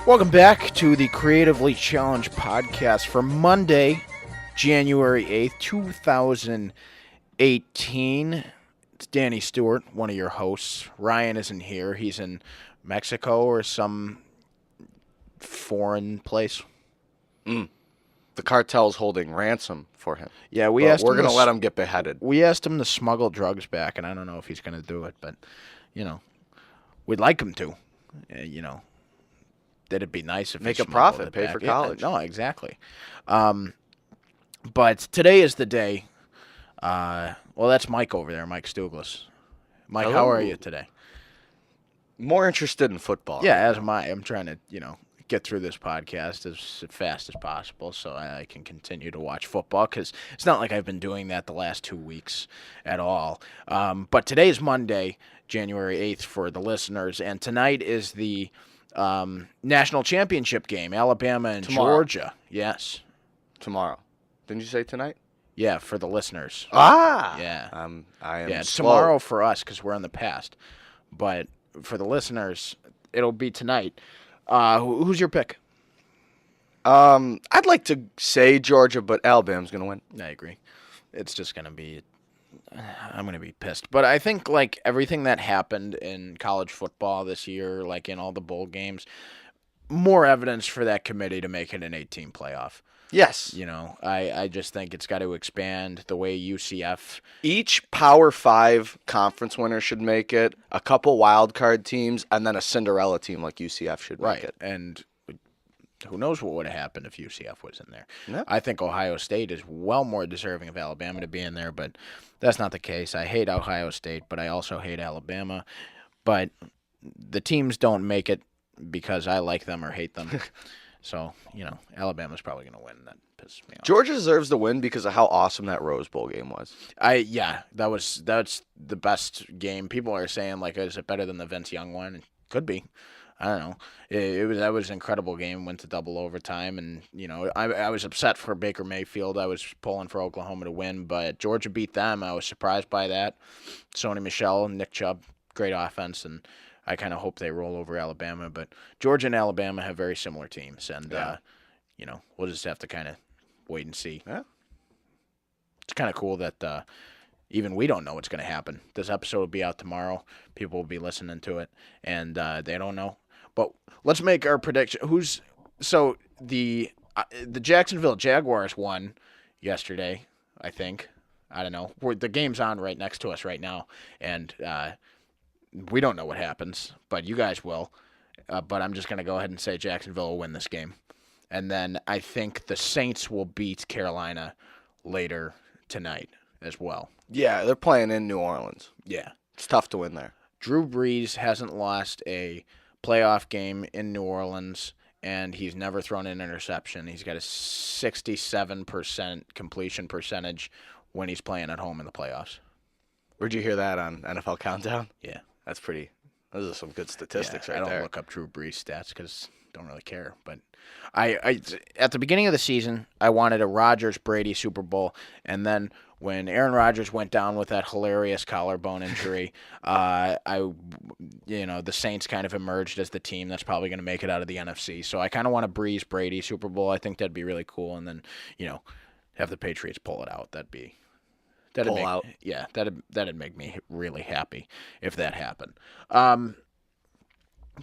Welcome back to the Creatively Challenged podcast for Monday, January 8th, 2018. It's Danny Stewart, one of your hosts. Ryan isn't here. He's in Mexico or some foreign place. The cartel's holding ransom for him. Yeah, we're going to let him get beheaded. We asked him to smuggle drugs back, and I don't know if he's going to do it, but, we'd like him to, That'd be nice if make a profit, pay for college. No, exactly. But today is the day. That's Mike over there, Mike Stuglis. Mike, Hello. How are you today? More interested in football. Yeah, as am I. I'm trying to, get through this podcast as fast as possible so I can continue to watch football because it's not like I've been doing that the last 2 weeks at all. But today is Monday, January 8th for the listeners, and tonight is the national championship game, Alabama and Georgia. Yes. Tomorrow. Didn't you say tonight? Yeah, for the listeners. Ah! Yeah. I am it's slow. Tomorrow for us because we're in the past. But for the listeners, it'll be tonight. Who's your pick? I'd like to say Georgia, but Alabama's going to win. I agree. It's just going to be I'm going to be pissed. But I think, everything that happened in college football this year, in all the bowl games, more evidence for that committee to make it an 18 playoff. Yes. I just think it's got to expand the way UCF. Each Power 5 conference winner should make it, a couple wild card teams, and then a Cinderella team like UCF should make it. And who knows what would have happened if UCF was in there. Yeah. I think Ohio State is well more deserving of Alabama to be in there, but that's not the case. I hate Ohio State, but I also hate Alabama. But the teams don't make it because I like them or hate them. So, Alabama's probably going to win. That pisses me off. Georgia deserves the win because of how awesome that Rose Bowl game was. That's the best game. People are saying, is it better than the Vince Young one? It could be. I don't know. That was an incredible game. Went to double overtime, and I was upset for Baker Mayfield. I was pulling for Oklahoma to win, but Georgia beat them. I was surprised by that. Sony Michel, Nick Chubb, great offense, and I kind of hope they roll over Alabama. But Georgia and Alabama have very similar teams, and we'll just have to kind of wait and see. Yeah. It's kind of cool that even we don't know what's going to happen. This episode will be out tomorrow. People will be listening to it, and they don't know. But let's make our prediction. The Jacksonville Jaguars won yesterday, I think. I don't know. The game's on right next to us right now, and we don't know what happens, but you guys will. But I'm just going to go ahead and say Jacksonville will win this game. And then I think the Saints will beat Carolina later tonight as well. Yeah, they're playing in New Orleans. Yeah. It's tough to win there. Drew Brees hasn't lost a playoff game in New Orleans, and he's never thrown an interception. He's got a 67% completion percentage when he's playing at home in the playoffs. Where'd you hear that on NFL Countdown? Yeah. That's pretty. Those are some good statistics right there. I there. don't look up Drew Brees stats because I don't really care. But I at the beginning of the season, I wanted a Rodgers-Brady Super Bowl, and then when Aaron Rodgers went down with that hilarious collarbone injury, the Saints kind of emerged as the team that's probably going to make it out of the NFC. So I kind of want a Breeze-Brady Super Bowl. I think that'd be really cool, and then have the Patriots pull it out. That'd make me really happy if that happened.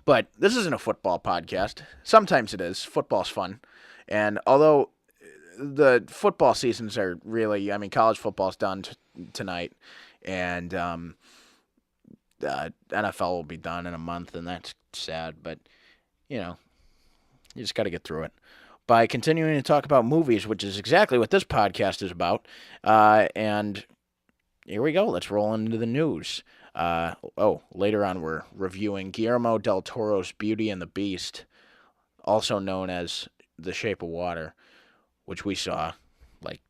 But this isn't a football podcast. Sometimes it is. Football's fun. And although the football seasons are really, college football's done tonight, and the NFL will be done in a month, and that's sad. But, you just got to get through it. By continuing to talk about movies, which is exactly what this podcast is about. And here we go. Let's roll into the news. Later on we're reviewing Guillermo del Toro's Beauty and the Beast, also known as The Shape of Water, which we saw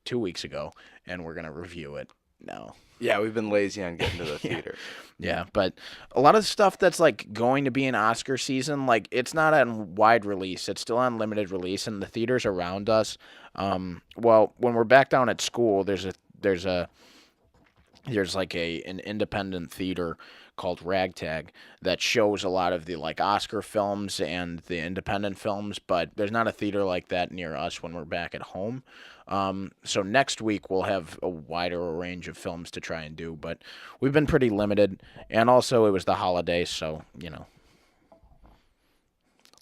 2 weeks ago, and we're going to review it now. Yeah, we've been lazy on getting to the theater. Yeah, but a lot of stuff that's going to be an Oscar season, it's not on wide release. It's still on limited release, and the theaters around us. When we're back down at school, there's an independent theater called Ragtag that shows a lot of the like Oscar films and the independent films, but there's not a theater like that near us when we're back at home. So next week we'll have a wider range of films to try and do, but we've been pretty limited, and also it was the holidays, so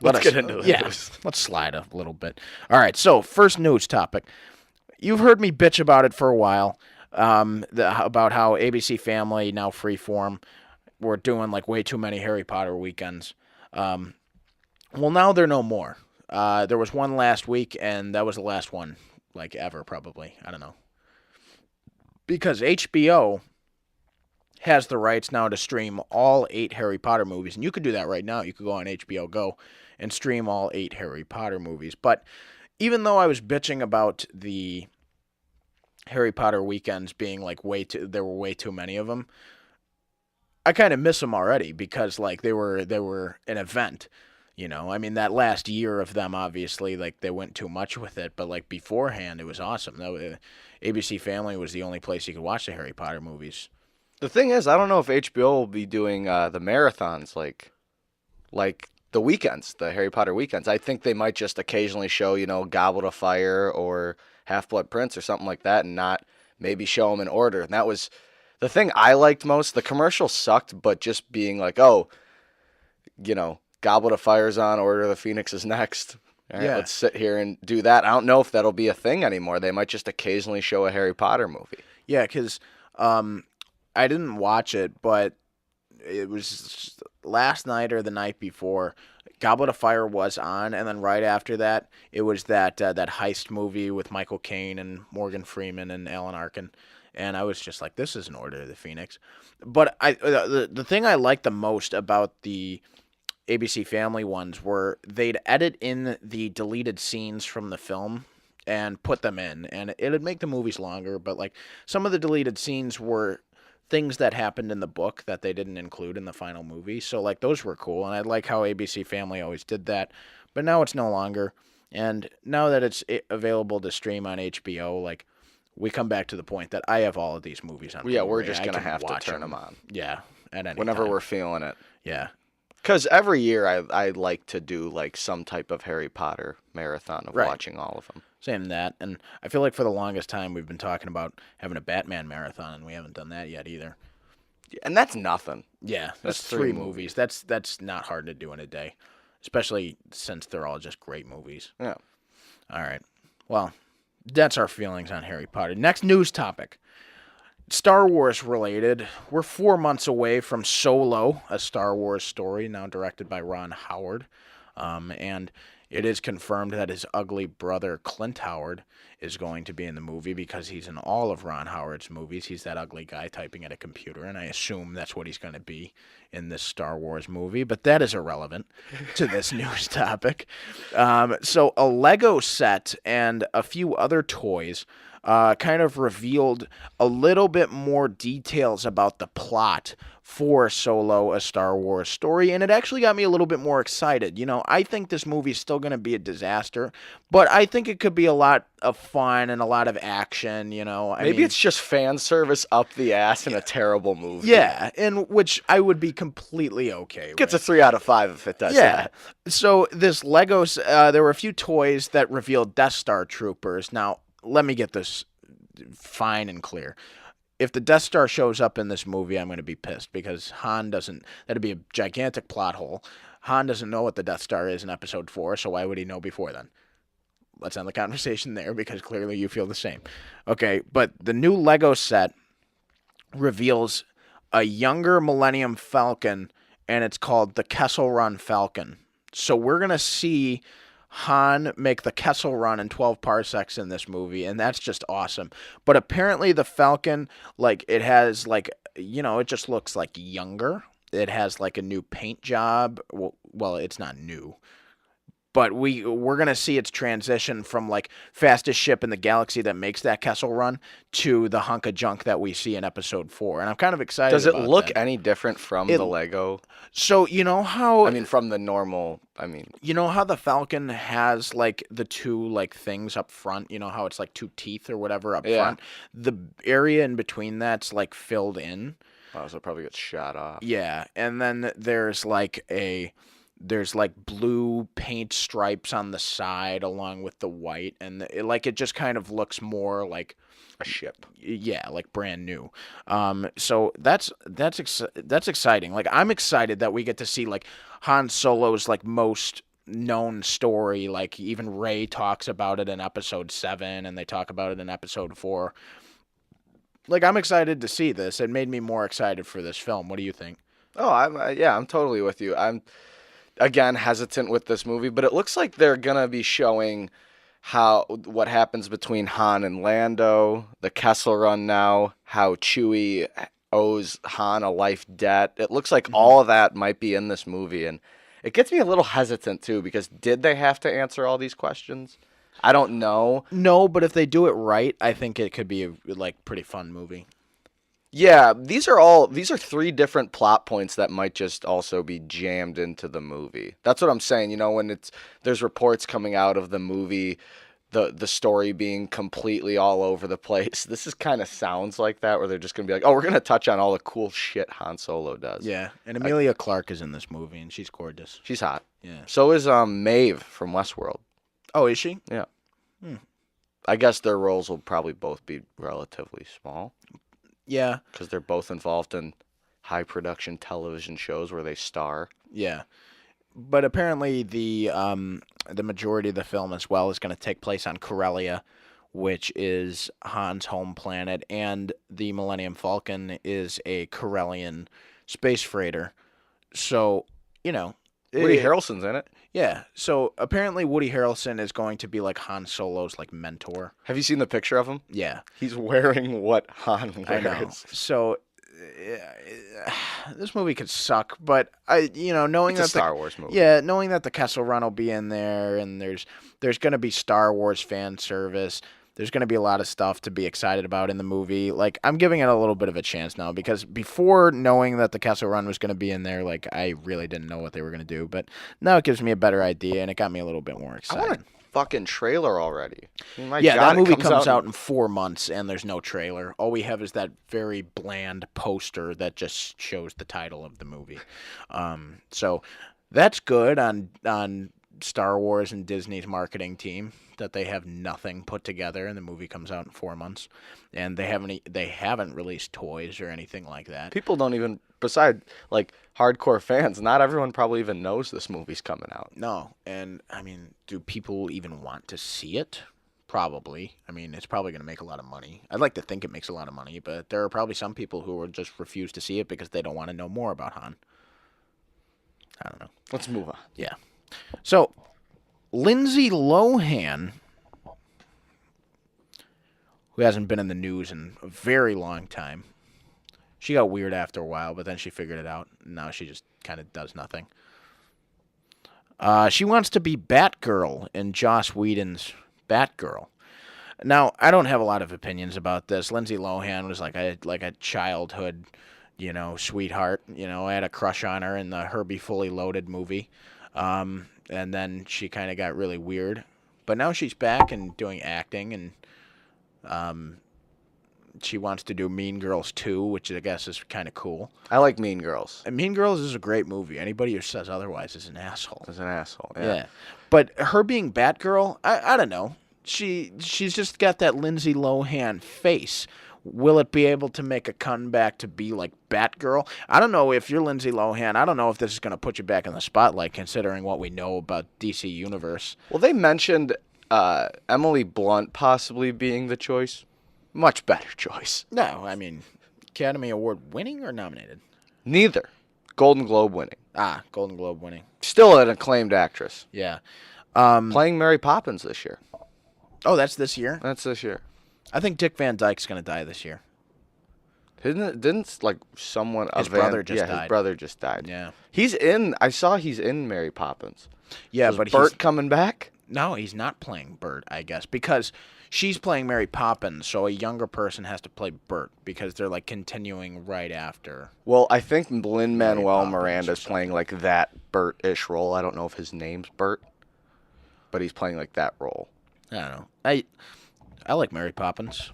Let's get into the yeah, news. let's slide a little bit. All right, so first news topic. You've heard me bitch about it for a while, about how ABC Family, now Freeform, we're doing like way too many Harry Potter weekends. Well, now they're no more. There was one last week, and that was the last one, like ever, probably. I don't know. Because HBO has the rights now to stream all 8 Harry Potter movies, and you could do that right now. You could go on HBO Go and stream all 8 Harry Potter movies. But even though I was bitching about the Harry Potter weekends being like there were way too many of them, I kind of miss them already because like they were an event. I mean that last year of them, obviously, like they went too much with it, but like beforehand, it was awesome. ABC Family was the only place you could watch the Harry Potter movies. The thing is, I don't know if HBO will be doing the marathons like the weekends, the Harry Potter weekends. I think they might just occasionally show, Goblet of Fire or Half-Blood Prince or something like that, and not maybe show them in order. And that was the thing I liked most. The commercial sucked, but just being like, oh, Goblet of Fire's on, Order of the Phoenix is next. All right, Yeah. let's sit here and do that. I don't know if that'll be a thing anymore. They might just occasionally show a Harry Potter movie. Yeah, because I didn't watch it, but it was last night or the night before. Goblet of Fire was on, and then right after that, it was that heist movie with Michael Caine and Morgan Freeman and Alan Arkin, and I was just like, "This is an Order of the Phoenix." But the thing I liked the most about the ABC Family ones were they'd edit in the deleted scenes from the film and put them in, and it'd make the movies longer. But like some of the deleted scenes were things that happened in the book that they didn't include in the final movie. So like those were cool, and I like how ABC Family always did that. But now it's no longer, and now that it's available to stream on HBO, like we come back to the point that I have all of these movies on. Yeah, we're Blu-ray. just I gonna can have to watch turn them on. Yeah, at any Whenever time. we're feeling it. Yeah. Because every year I like to do like some type of Harry Potter marathon of Right. watching all of them. Same that, and I feel like for the longest time we've been talking about having a Batman marathon, and we haven't done that yet either. And that's nothing. Yeah, That's that's three 3 movies. That's not hard to do in a day, especially since they're all just great movies. Yeah. All right, well, that's our feelings on Harry Potter. Next news topic. Star Wars related. We're 4 months away from Solo, a Star Wars story now directed by Ron Howard. And it is confirmed that his ugly brother, Clint Howard, is going to be in the movie because he's in all of Ron Howard's movies. He's that ugly guy typing at a computer, and I assume that's what he's going to be in this Star Wars movie. But that is irrelevant to this news topic. So a Lego set and a few other toys kind of revealed a little bit more details about the plot for Solo, a Star Wars story, and it actually got me a little bit more excited. I think this movie's still going to be a disaster, but I think it could be a lot of fun and a lot of action, Maybe it's just fan service up the ass in a terrible movie. Yeah, and which I would be completely okay Gets with. a 3 out of 5 if it does that. So this Legos, there were a few toys that revealed Death Star troopers. Now, let me get this fine and clear. If the Death Star shows up in this movie, I'm going to be pissed because Han doesn't. That'd be a gigantic plot hole. Han doesn't know what the Death Star is in Episode 4, so why would he know before then? Let's end the conversation there because clearly you feel the same. Okay, but the new Lego set reveals a younger Millennium Falcon, and it's called the Kessel Run Falcon. So we're going to see Han make the Kessel Run in 12 parsecs in this movie, and that's just awesome. But apparently the Falcon, like, it has, like, it just looks, like, younger. It has, like, a new paint job. Well, it's not new. But we're going to see its transition from, like, fastest ship in the galaxy that makes that Kessel Run to the hunk of junk that we see in Episode 4. And I'm kind of excited Does it about look that. any different from the Lego? So, you know how... from the normal, You know how the Falcon has, like, the 2, like, things up front? You know how it's, like, 2 teeth or whatever up Yeah. front? The area in between that's, like, filled in. Oh, so it probably gets shot off. Yeah, and then there's like blue paint stripes on the side along with the white, and it just kind of looks more like, A ship. yeah, like brand new. So that's exciting. Like I'm excited that we get to see like Han Solo's like most known story. Like even Rey talks about it in episode 7, and they talk about it in episode 4. Like I'm excited to see this. It made me more excited for this film. What do you think? Oh, I'm totally with you. I'm again hesitant with this movie, but it looks like they're gonna be showing what happens between Han and Lando, the Kessel Run now, how Chewie owes Han a life debt. It looks like Mhm. all of that might be in this movie, and it gets me a little hesitant too because did they have to answer all these questions? I don't know. No, but if they do it right, I think it could be a like pretty fun movie. Yeah, these are three different plot points that might just also be jammed into the movie. That's what I'm saying. You know, when there's reports coming out of the movie, the story being completely all over the place. This is kind of sounds like that, where they're just gonna be like, oh, we're gonna touch on all the cool shit Han Solo does. Yeah, and I, Amelia Clark is in this movie, and she's gorgeous. she's hot. Yeah. So is Maeve from Westworld. Oh, is she? Yeah. Hmm. I guess their roles will probably both be relatively small Yeah. because they're both involved in high production television shows where they star. Yeah. But apparently the majority of the film as well is going to take place on Corellia, which is Han's home planet, and the Millennium Falcon is a Corellian space freighter. So, you know, Woody it- Harrelson's in it. yeah. So apparently Woody Harrelson is going to be like Han Solo's like mentor. Have you seen the picture of him? Yeah. He's wearing what Han I know. wears. So this movie could suck, but knowing It's a that Star Wars movie. yeah, knowing that the Kessel Run will be in there, and there's going to be Star Wars fan service. There's going to be a lot of stuff to be excited about in the movie. Like I'm giving it a little bit of a chance now because before knowing that the Kessel Run was going to be in there, like I really didn't know what they were going to do. But now it gives me a better idea, and it got me a little bit more I excited. want a fucking trailer already. I mean, my Yeah, God, that movie it comes out in 4 months, and there's no trailer. All we have is that very bland poster that just shows the title of the movie. So that's good on Star Wars and Disney's marketing team that they have nothing put together, and the movie comes out in 4 months, and they haven't released toys or anything like that. People don't even, beside like hardcore fans, not everyone probably even knows this movie's coming out. No, and I mean, do people even want to see it? Probably. I mean, it's probably going to make a lot of money. I'd like to think it makes a lot of money, but there are probably some people who will just refuse to see it because they don't want to know more about Han. I don't know. Let's move on. Yeah. So, Lindsay Lohan, who hasn't been in the news in a very long time, she got weird after a while, but then she figured it out. Now she just kind of does nothing. She wants to be Batgirl in Joss Whedon's Batgirl. Now, I don't have a lot of opinions about this. Lindsay Lohan was like a childhood, sweetheart. I had a crush on her in the Herbie Fully Loaded movie. And then she kind of got really weird. But now she's back and doing acting, and she wants to do Mean Girls 2, which I guess is kind of cool. I like Mean Girls. And Mean Girls is a great movie. Anybody who says otherwise is an asshole. As an asshole. Yeah. But her being Batgirl, I don't know. She's just got that Lindsay Lohan face. Will it be able to make a comeback to be like Batgirl? I don't know if you're Lindsay Lohan. I don't know if this is going to put you back in the spotlight considering what we know about DC Universe. Well, they mentioned Emily Blunt possibly being the choice. Much better choice. No, I mean, Academy Award winning or nominated? Neither. Golden Globe winning. Ah, Golden Globe winning. Still an acclaimed actress. Yeah. Playing Mary Poppins this year. Oh, that's this year? That's this year. I think Dick Van Dyke's going to die this year. Didn't like someone His brother just died. His brother just died. Yeah. I saw he's in Mary Poppins. Yeah, So but is Bert he's coming back? no, he's not playing Bert, I guess, because she's playing Mary Poppins, so a younger person has to play Bert because they're like continuing right after. Well, I think Lin-Manuel Poppins Miranda's or playing like that Bert-ish role. I don't know if his name's Bert, but he's playing like that role. I don't know. I like Mary Poppins.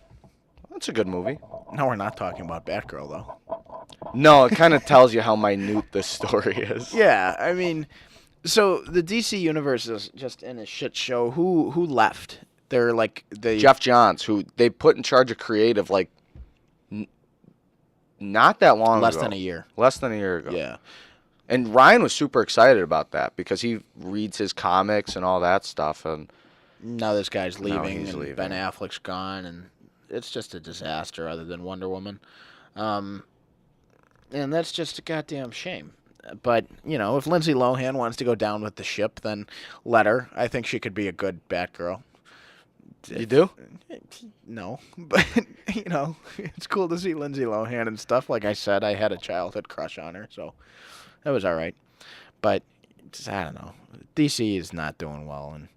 That's a good movie. No, we're not talking about Batgirl though. No, it kind of tells you how minute this story is. Yeah, I mean, so the DC universe is just in a shit show. Who left? They're like Jeff Johns, who they put in charge of creative like not that long less ago. than a year. Less than a year ago. Yeah. And Ryan was super excited about that because he reads his comics and all that stuff. And Now this guy's Now leaving, he's and leaving. Ben Affleck's gone, and it's just a disaster. Other than Wonder Woman, and that's just a goddamn shame. But if Lindsay Lohan wants to go down with the ship, then let her. I think she could be a good Batgirl. you do? No, but it's cool to see Lindsay Lohan and stuff. Like I said, I had a childhood crush on her, so that was all right. But I don't know. DC is not doing well, and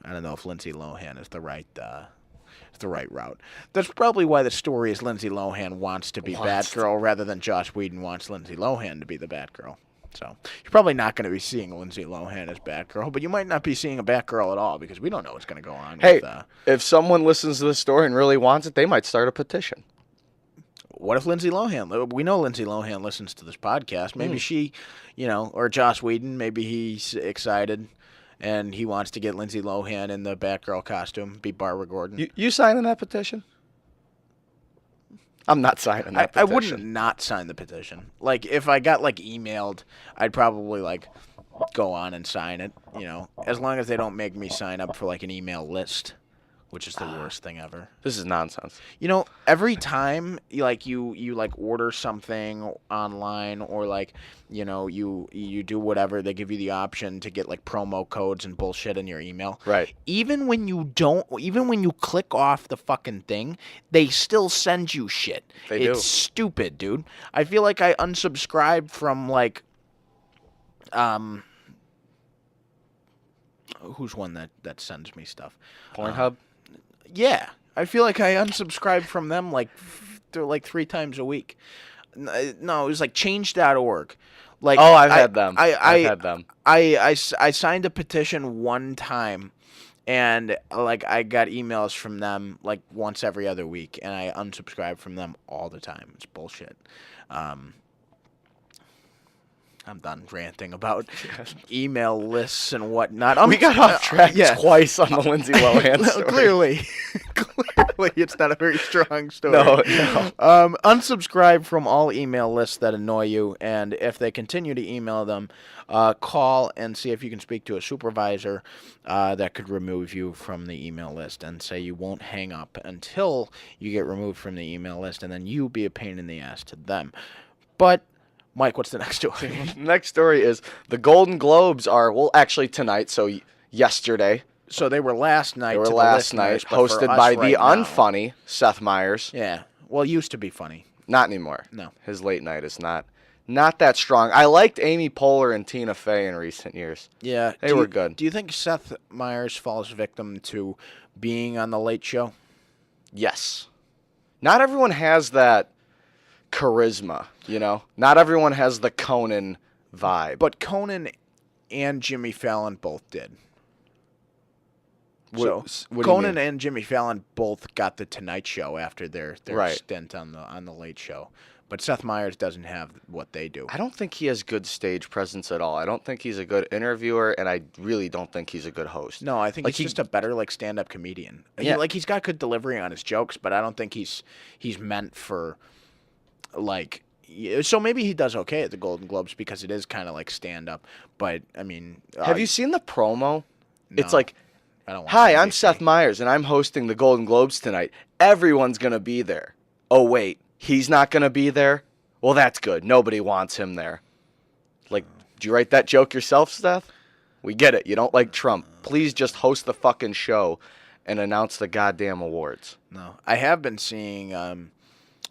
I don't know if Lindsay Lohan is the right route. That's probably why the story is Lindsay Lohan wants to be Batgirl rather than Joss Whedon wants Lindsay Lohan to be the Batgirl. So you're probably not going to be seeing Lindsay Lohan as Batgirl, but you might not be seeing a Batgirl at all because we don't know what's going to go on. Hey, with, if someone listens to this story and really wants it, they might start a petition. what if Lindsay Lohan? We know Lindsay Lohan listens to this podcast. Maybe she, or Joss Whedon. Maybe he's excited and he wants to get Lindsay Lohan in the Batgirl costume, be Barbara Gordon. You signing that petition? I'm not signing that I petition. wouldn't not sign the petition. Like, if I got, emailed, I'd probably, go on and sign it, as long as they don't make me sign up for, an email list, which is the worst thing ever. This is nonsense. Every time, you order something online or, you do whatever, they give you the option to get, promo codes and bullshit in your email. Right. Even when you click off the fucking thing, they still send you shit. They do. It's stupid, dude. I feel like I unsubscribed from, who's one that sends me stuff? Pornhub? Yeah, I feel like I unsubscribed from them they're 3 times a week. No, it was change.org. I've had them. I've had them. I signed a petition one time, and I got emails from them once every other week, and I unsubscribed from them all the time. It's bullshit. I'm done ranting about email lists and whatnot. We got off track twice on the Lindsay Lohan story. Clearly, it's not a very strong story. No. Unsubscribe from all email lists that annoy you, and if they continue to email them, call and see if you can speak to a supervisor that could remove you from the email list, and say you won't hang up until you get removed from the email list, and then you be a pain in the ass to them. But Mike, what's the next story? Next story is the Golden Globes are, actually tonight, so yesterday. So they were last night. They were last night, hosted by the unfunny Seth Meyers. Yeah. Well, it used to be funny. Not anymore. No. His late night is not that strong. I liked Amy Poehler and Tina Fey in recent years. Yeah. They were good. Do you think Seth Meyers falls victim to being on The Late Show? Yes. Not everyone has that charisma, Not everyone has the Conan vibe. But Conan and Jimmy Fallon both did. What Conan and Jimmy Fallon both got the Tonight Show after their Right. stint on the Late Show. But Seth Meyers doesn't have what they do. I don't think he has good stage presence at all. I don't think he's a good interviewer, and I really don't think he's a good host. No, I think he's just a better stand-up comedian. Yeah. He's got good delivery on his jokes, but I don't think he's meant for so maybe he does okay at the Golden Globes because it is kind of stand-up. But I mean, have you seen the promo? No. It's like, I don't want hi, to I'm Seth Meyers, and I'm hosting the Golden Globes tonight. Everyone's going to be there. Oh, wait, he's not going to be there? Well, that's good. Nobody wants him there. Did you write that joke yourself, Seth? We get it. You don't like Trump. Please just host the fucking show and announce the goddamn awards. No, I have been seeing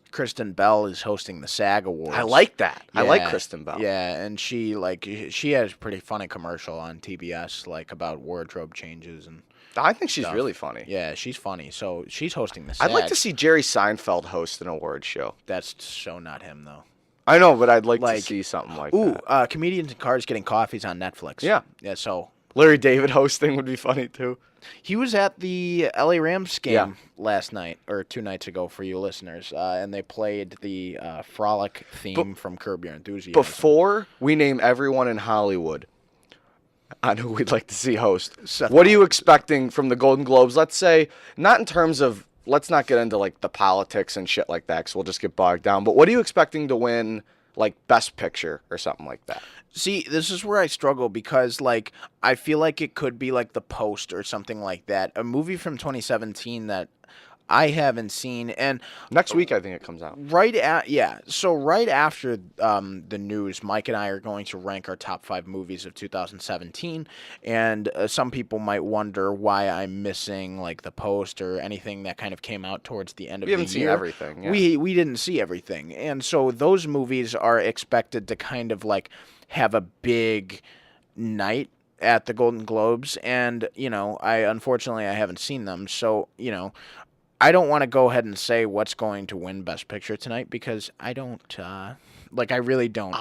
Kristen Bell is hosting the SAG Awards. I like that. Yeah, I like Kristen Bell. Yeah, and she has a pretty funny commercial on TBS about wardrobe changes and I think she's stuff. really funny. Yeah, she's funny. So she's hosting the SAG. I'd like to see Jerry Seinfeld host an award show. That's so not him though. I know, but I'd like to see something like that. Comedians in Cars Getting Coffees on Netflix. Yeah. Yeah, so Larry David hosting would be funny too. He was at the LA Rams Yeah. game last night or 2 nights ago for you listeners, and they played the frolic theme from Curb Your Enthusiasm. Before we name everyone in Hollywood on who we'd like to see host, Seth what are you Rollins. expecting from the Golden Globes? Let's say, not in terms of, let's not get into like the politics and shit like that, because we'll just get bogged down. But what are you expecting to win, like Best Picture or something like that? See, this is where I struggle because, like, I feel like it could be like The Post or something like that, a movie from 2017 that I haven't seen, and Next week, I think it comes out. So right after the news, Mike and I are going to rank our top 5 movies of 2017, and some people might wonder why I'm missing like The Post or anything that kind of came out towards the end of We the haven't seen year. everything. Yeah. We didn't see everything, and so those movies are expected to kind of like have a big night at the Golden Globes, and I haven't seen them, so I don't want to go ahead and say what's going to win Best Picture tonight because I don't I really don't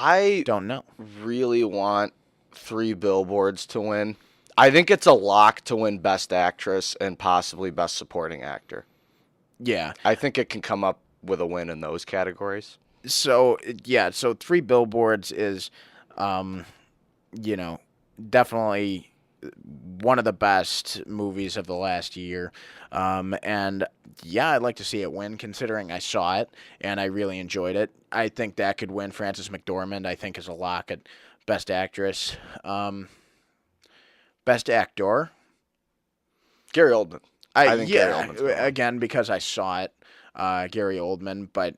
know. really want Three Billboards to win. I think it's a lock to win Best Actress and possibly Best Supporting Actor. Yeah. I think it can come up with a win in those categories. So Three Billboards is definitely one of the best movies of the last year. And yeah, I'd like to see it win considering I saw it and I really enjoyed it. I think that could win. Frances McDormand, I think, is a lock at Best Actress. Best Actor. Gary Oldman. I think Gary Oldman's going. Again, because I saw it, Gary Oldman, but,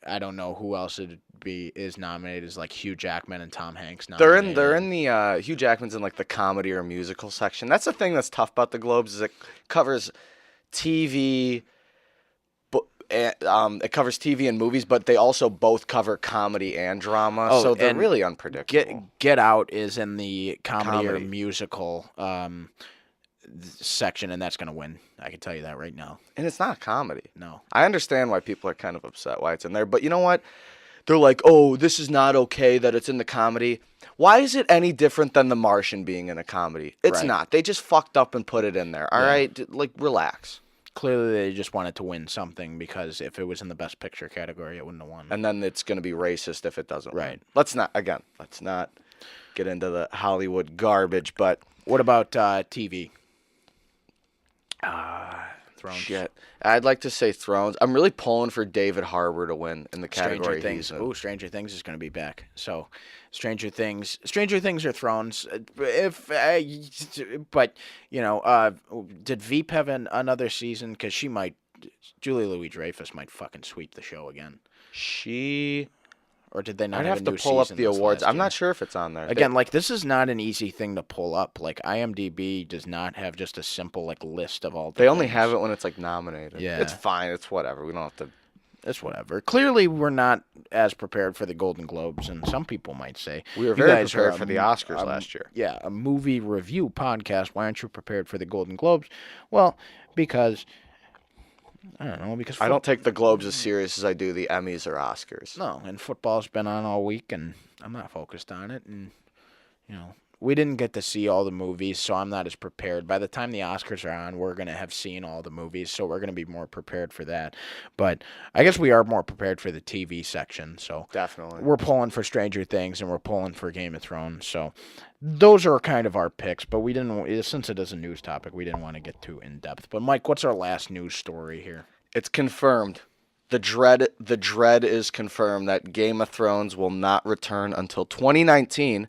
I don't know who else is nominated as like Hugh Jackman and Tom Hanks nominated. They're in the Hugh Jackman's in like the comedy or musical section. That's the thing that's tough about the Globes is it covers TV, it covers TV and movies, but they also both cover comedy and drama, so they're really unpredictable. Get Out is in the comedy or Comedy. musical section, and that's going to win. I can tell you that right now. And it's not a comedy. No. I understand why people are kind of upset why it's in there, but you know what? They're like, oh, this is not okay that it's in the comedy. Why is it any different than The Martian being in a comedy? It's Right. not. They just fucked up and put it in there. All right? Like, relax. Clearly, they just wanted to win something because if it was in the Best Picture category, it wouldn't have won. And then it's going to be racist if it doesn't win. Right. Let's not get into the Hollywood garbage, but What about TV? Thrones. shit. I'd like to say Thrones. I'm really pulling for David Harbour to win in the category Stranger Things. he's in. Ooh, Stranger Things is going to be back. So, Stranger Things or Thrones. But did Veep have another season? Because Julie Louis-Dreyfus might fucking sweep the show again. Or did they not I'd have have a to new pull up season the this awards. last I'm year? not sure if it's on there. Again, like this is not an easy thing to pull up. Like IMDb does not have just a simple like list of all. They only have it when it's like nominated. Yeah. It's fine. It's whatever. We don't have to. It's whatever. Clearly, we're not as prepared for the Golden Globes, and some people might say We were "You very guys prepared are for the Oscars last year. Yeah, a movie review podcast. Why aren't you prepared for the Golden Globes? Well, because I don't know. Because I don't take the Globes as serious as I do the Emmys or Oscars. No, and football's been on all week, and I'm not focused on it. And we didn't get to see all the movies, so I'm not as prepared. By the time the Oscars are on, we're gonna have seen all the movies, so we're gonna be more prepared for that. But I guess we are more prepared for the TV section. So Definitely. we're pulling for Stranger Things, and we're pulling for Game of Thrones. So those are kind of our picks. But we didn't, since it is a news topic, we didn't want to get too in depth. But Mike, what's our last news story here? It's confirmed. The dread is confirmed that Game of Thrones will not return until 2019.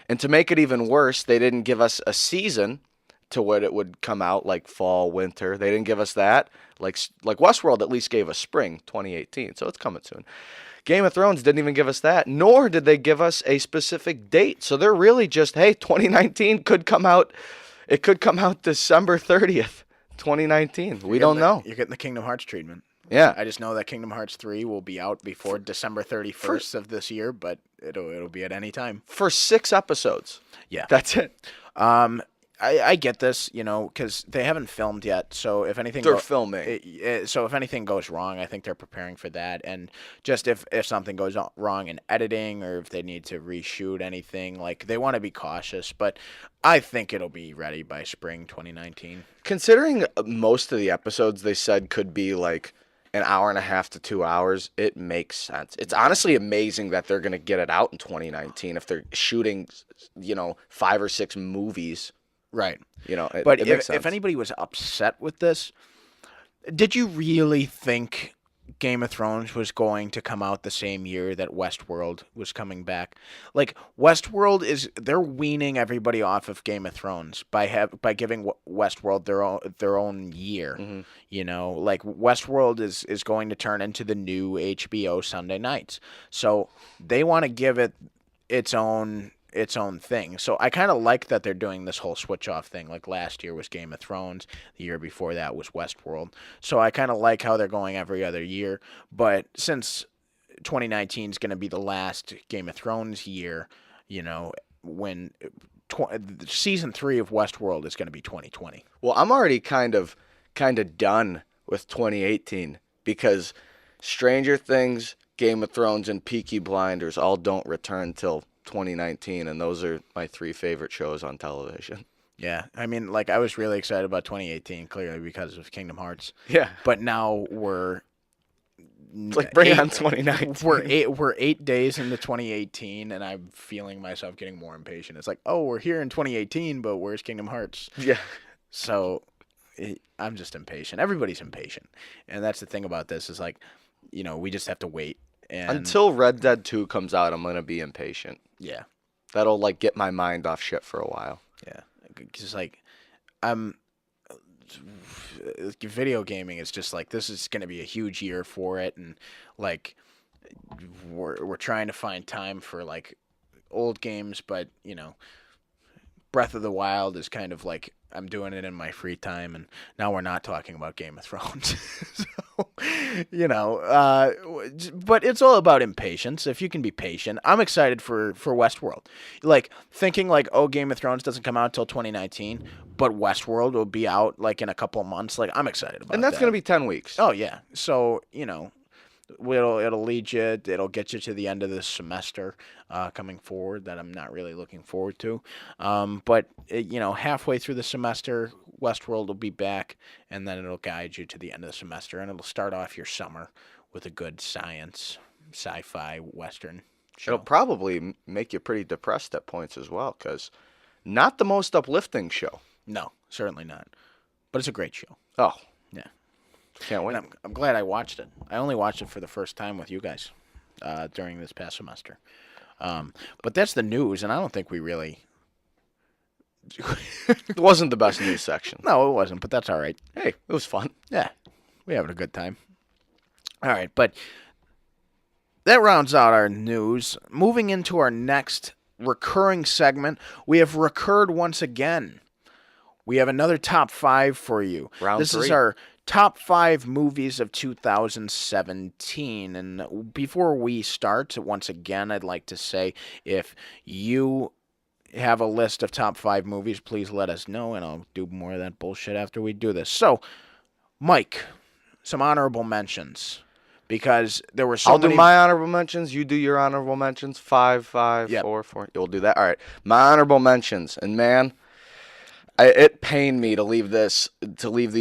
And to make it even worse, they didn't give us a season to when it would come out, like fall, winter. They didn't give us that. Like Westworld at least gave us spring 2018, so it's coming soon. Game of Thrones didn't even give us that, nor did they give us a specific date. So they're really just, hey, 2019 could come out. It could come out December 30th. 2019. We don't know. You're getting the Kingdom Hearts treatment. Yeah. I just know that Kingdom Hearts 3 will be out before December 31st of this year, but it'll be at any time. For 6 episodes. Yeah. That's it. I get this, because they haven't filmed yet. So if anything They're filming. so if anything goes wrong, I think they're preparing for that. And just if something goes wrong in editing, or if they need to reshoot anything, like they want to be cautious. But I think it'll be ready by spring 2019. Considering most of the episodes they said could be like an hour and a half to 2 hours, it makes sense. It's honestly amazing that they're going to get it out in 2019 if they're shooting, 5 or 6 movies. Right. It makes sense. If anybody was upset with this, did you really think Game of Thrones was going to come out the same year that Westworld was coming back? Like Westworld they're weaning everybody off of Game of Thrones by giving Westworld their own year. Mm-hmm. Like Westworld is going to turn into the new HBO Sunday nights. So they want to give it its own thing. So I kind of like that they're doing this whole switch off thing. Like last year was Game of Thrones, the year before that was Westworld. So I kind of like how they're going every other year. But since 2019 is going to be the last Game of Thrones year, when season 3 of Westworld is going to be 2020. Well, I'm already kind of done with 2018 because Stranger Things, Game of Thrones, and Peaky Blinders all don't return till 2019, and those are my 3 favorite shows on television. Yeah, I mean, like I was really excited about 2018, clearly because of Kingdom Hearts. Yeah, but now we're like bring on 2019. We're 8 days into 2018, and I'm feeling myself getting more impatient. It's like, oh, we're here in 2018, but where's Kingdom Hearts? Yeah. So I'm just impatient. Everybody's impatient, and that's the thing about this is like, we just have to wait. And until Red Dead 2 comes out, I'm gonna be impatient. Yeah, that'll like get my mind off shit for a while. Yeah, because like video gaming is just like this is gonna be a huge year for it, and like we're trying to find time for like old games, but Breath of the Wild is kind of like I'm doing it in my free time, and now we're not talking about Game of Thrones. So, but it's all about impatience. If you can be patient, I'm excited for Westworld. Like thinking like, oh, Game of Thrones doesn't come out until 2019, but Westworld will be out like in a couple of months. Like I'm excited about that. And that's gonna be 10 weeks. Oh yeah. So it'll lead you. It'll get you to the end of this semester coming forward that I'm not really looking forward to. But halfway through the semester, Westworld will be back, and then it'll guide you to the end of the semester, and it'll start off your summer with a good science, sci-fi, western show. It'll probably make you pretty depressed at points as well, because not the most uplifting show. No, certainly not. But it's a great show. Oh. Yeah. Can't wait. And I'm glad I watched it. I only watched it for the first time with you guys during this past semester. But that's the news, and I don't think we really... It wasn't the best news section. No, it wasn't, but that's all right. Hey, it was fun. Yeah, we're having a good time. All right, but that rounds out our news. Moving into our next recurring segment, we have recurred once again. We have another top 5 for you. This 3. Is our top 5 movies of 2017. And before we start, once again, I'd like to say if you have a list of top 5 movies, please let us know, and I'll do more of that bullshit after we do this. So, Mike, some honorable mentions. Because there were so many... I'll do my honorable mentions. You do your honorable mentions. 5, yep. 4. You'll do that. All right. My honorable mentions. And, man... it pained me to leave these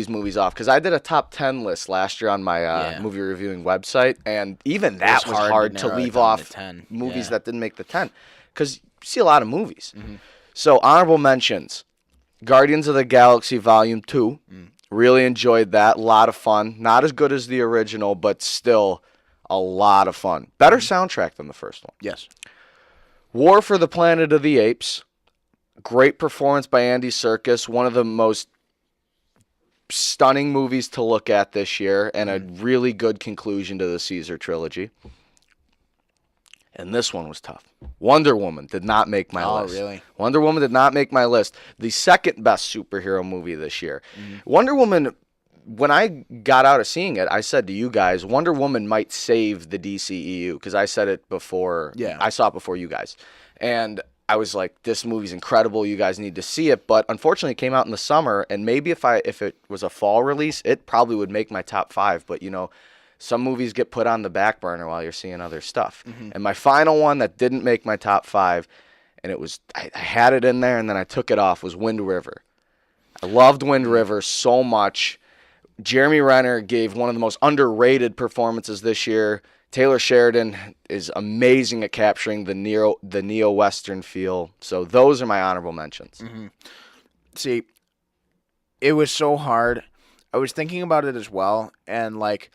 movies off because I did a top 10 list last year on my movie reviewing website, and even that was hard to leave off movies that didn't make the 10 because you see a lot of movies. Mm-hmm. So honorable mentions: Guardians of the Galaxy Volume 2. Really enjoyed that. A lot of fun. Not as good as the original, but still a lot of fun. Better soundtrack than the first one. Yes. War for the Planet of the Apes. Great performance by Andy Serkis. One of the most stunning movies to look at this year, and a really good conclusion to the Caesar trilogy. And this one was tough. Wonder Woman did not make my list. Oh, really? Wonder Woman did not make my list. The second best superhero movie this year. Wonder Woman, when I got out of seeing it, I said to you guys, Wonder Woman might save the DCEU, because I said it before. Yeah. I saw it before you guys. And I was like, this movie's incredible. You guys need to see it. But unfortunately, it came out in the summer, and maybe if it was a fall release, it probably would make my top 5. But some movies get put on the back burner while you're seeing other stuff. Mm-hmm. And my final one that didn't make my top 5, and I had it in there, and then I took it off, was Wind River. I loved Wind River so much. Jeremy Renner gave one of the most underrated performances this year. Taylor Sheridan is amazing at capturing the neo-Western feel. So those are my honorable mentions. Mm-hmm. See, it was so hard. I was thinking about it as well, and like,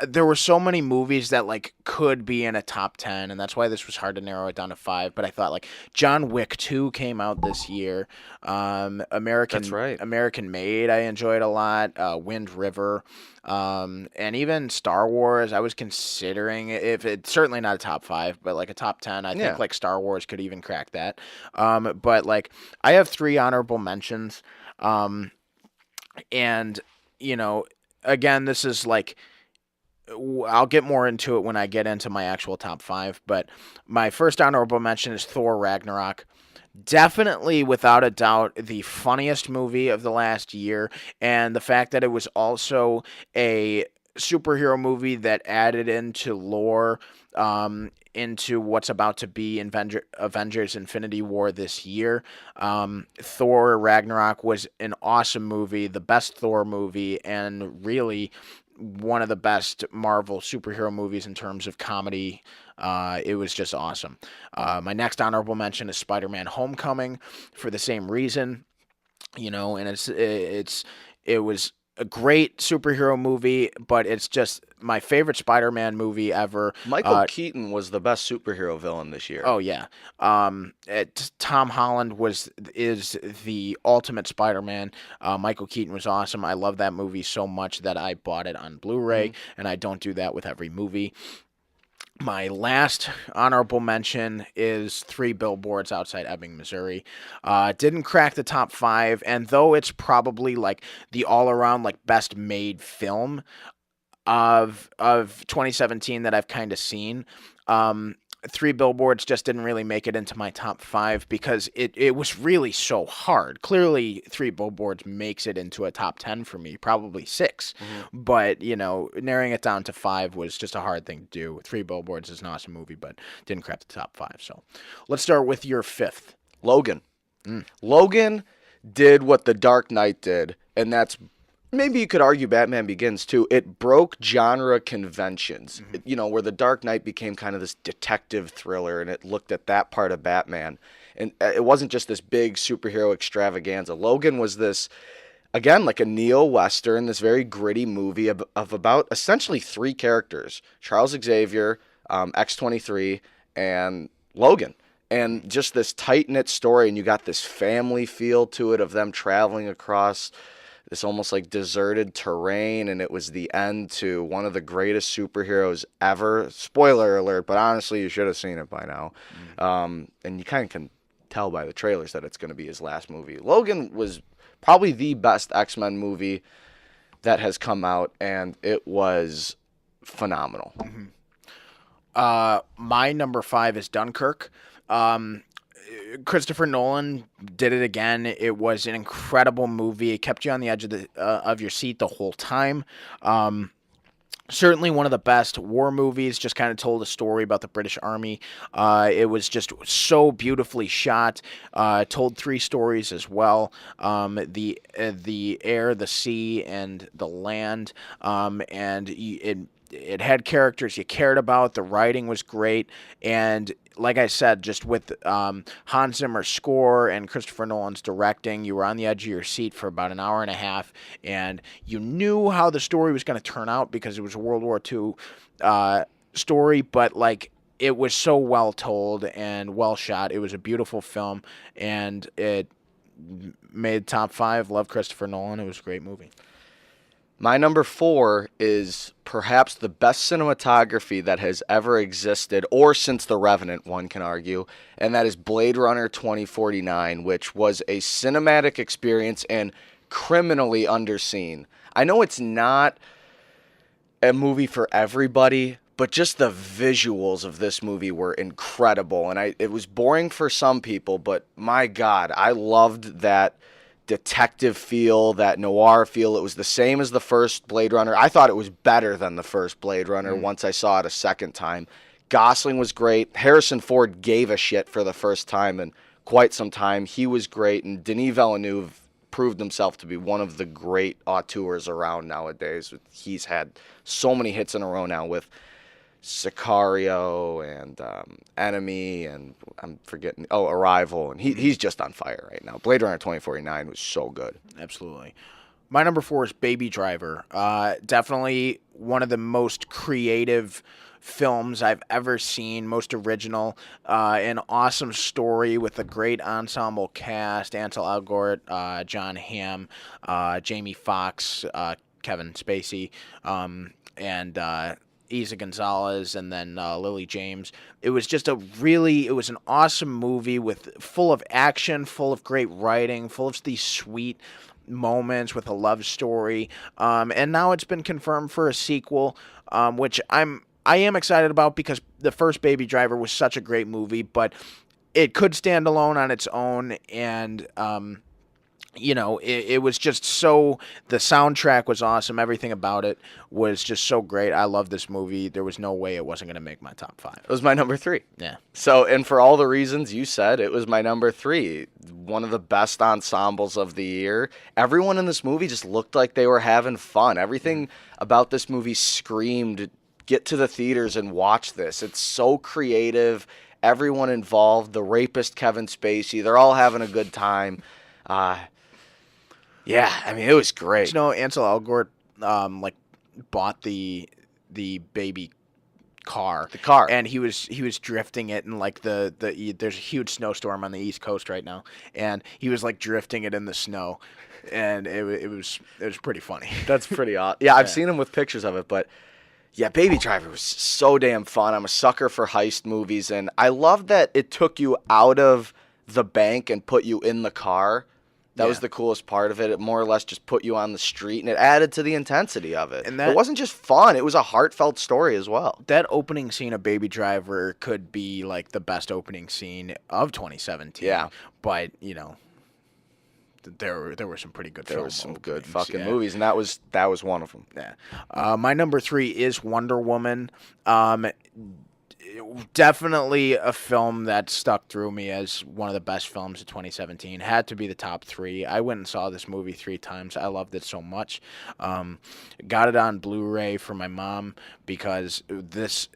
there were so many movies that like could be in a top 10, and that's why this was hard to narrow it down to 5. But I thought like John Wick 2 came out this year. That's right. American Made I enjoyed a lot. Wind River, and even Star Wars. I was considering if it's certainly not a top 5, but like a top 10. I think like Star Wars could even crack that. But like I have 3 honorable mentions. And again, this is like, I'll get more into it when I get into my actual top 5, but my first honorable mention is Thor Ragnarok. Definitely, without a doubt, the funniest movie of the last year, and the fact that it was also a superhero movie that added into lore, into what's about to be Avengers Infinity War this year. Thor Ragnarok was an awesome movie, the best Thor movie, and really one of the best Marvel superhero movies in terms of comedy. It was just awesome. My next honorable mention is Spider-Man Homecoming for the same reason, and it was a great superhero movie, but it's just my favorite Spider-Man movie ever. Michael Keaton was the best superhero villain this year. Oh yeah. Tom Holland is the ultimate Spider-Man. Michael Keaton was awesome. I love that movie so much that I bought it on Blu-ray, and I don't do that with every movie. My last honorable mention is 3 Billboards Outside Ebbing, Missouri. Didn't crack the top 5, and though it's probably like the all-around like best made film of 2017 that I've kind of seen, 3 Billboards just didn't really make it into my top 5 because it was really so hard. Clearly, 3 Billboards makes it into a top 10 for me, probably 6. But, narrowing it down to 5 was just a hard thing to do. 3 Billboards is an awesome movie, but didn't crack the top 5. So let's start with your 5th. Logan. Logan did what The Dark Knight did, and that's maybe you could argue Batman Begins too. It broke genre conventions, where The Dark Knight became kind of this detective thriller, and it looked at that part of Batman. And it wasn't just this big superhero extravaganza. Logan was this, again, like a neo-Western, this very gritty movie of about essentially 3 characters: Charles Xavier, X-23, and Logan. And just this tight-knit story, and you got this family feel to it of them traveling across this almost like deserted terrain, and it was the end to one of the greatest superheroes ever. Spoiler alert, but honestly, you should have seen it by now. And you kind of can tell by the trailers that it's going to be his last movie. Logan was probably the best X-Men movie that has come out, and it was phenomenal. My number 5 is Dunkirk. Christopher Nolan did it again. It was an incredible movie. It kept you on the edge of your seat the whole time. Certainly one of the best war movies. Just kind of told a story about the British Army. It was just so beautifully shot. Told 3 stories as well: the air, the sea, and the land. And it had characters you cared about. The writing was great, and like I said, just with Hans Zimmer's score and Christopher Nolan's directing, you were on the edge of your seat for about an hour and a half, and you knew how the story was going to turn out because it was a World War II story, but like it was so well told and well shot. It was a beautiful film, and it made top 5. Love Christopher Nolan. It was a great movie. My number 4 is perhaps the best cinematography that has ever existed, or since The Revenant, one can argue, and that is Blade Runner 2049, which was a cinematic experience and criminally underseen. I know it's not a movie for everybody, but just the visuals of this movie were incredible. And it was boring for some people, but my God, I loved that detective feel, that noir feel. It was the same as the first Blade Runner. I thought it was better than the first Blade Runner once I saw it a second time. Gosling was great. Harrison Ford gave a shit for the first time in quite some time. He was great, and Denis Villeneuve proved himself to be one of the great auteurs around nowadays. He's had so many hits in a row now with Sicario and Enemy, and I'm forgetting, Arrival, and he's just on fire right now. Blade Runner 2049 was so good. Absolutely. My number 4 is Baby Driver. Definitely one of the most creative films I've ever seen, most original, an awesome story with a great ensemble cast, Ansel Elgort, John Hamm, Jamie Foxx, Kevin Spacey, and Isa Gonzalez, and then Lily James. It was just it was an awesome movie full of action, full of great writing, full of these sweet moments with a love story. And now it's been confirmed for a sequel, which I am excited about because the first Baby Driver was such a great movie, but it could stand alone on its own, and it was just the soundtrack was awesome. Everything about it was just so great. I love this movie. There was no way it wasn't going to make my top 5. It was my number 3. Yeah. So, and for all the reasons you said, it was my number 3. One of the best ensembles of the year. Everyone in this movie just looked like they were having fun. Everything about this movie screamed, get to the theaters and watch this. It's so creative. Everyone involved, the rapist Kevin Spacey, they're all having a good time. Yeah, I mean, it was great. You know, Ansel Elgort bought the baby car. The car. And he was drifting it in there's a huge snowstorm on the East Coast right now, and he was like drifting it in the snow, and it was pretty funny. That's pretty awesome. Yeah, I've seen him with pictures of it, but yeah, Baby Driver was so damn fun. I'm a sucker for heist movies, and I love that it took you out of the bank and put you in the car. That was the coolest part of it. It more or less just put you on the street, and it added to the intensity of it. And it wasn't just fun. It was a heartfelt story as well. That opening scene of Baby Driver could be like the best opening scene of 2017. Yeah. But, there were some pretty good films. There were some good fucking movies, and that was one of them. Yeah. My number 3 is Wonder Woman. Definitely a film that stuck through me as one of the best films of 2017. Had to be the top 3. I went and saw this movie 3 times. I loved it so much. Got it on Blu-ray for my mom because this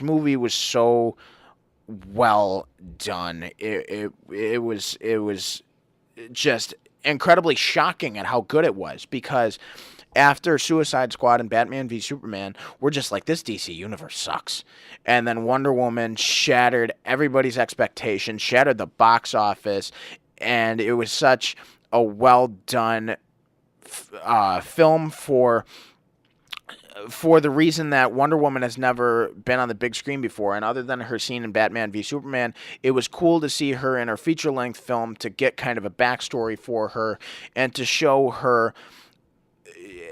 movie was so well done. It was just incredibly shocking at how good it was, because after Suicide Squad and Batman v Superman, we're just like, this DC universe sucks. And then Wonder Woman shattered everybody's expectations, shattered the box office, and it was such a well-done film for the reason that Wonder Woman has never been on the big screen before. And other than her scene in Batman v Superman, it was cool to see her in her feature-length film, to get kind of a backstory for her and to show her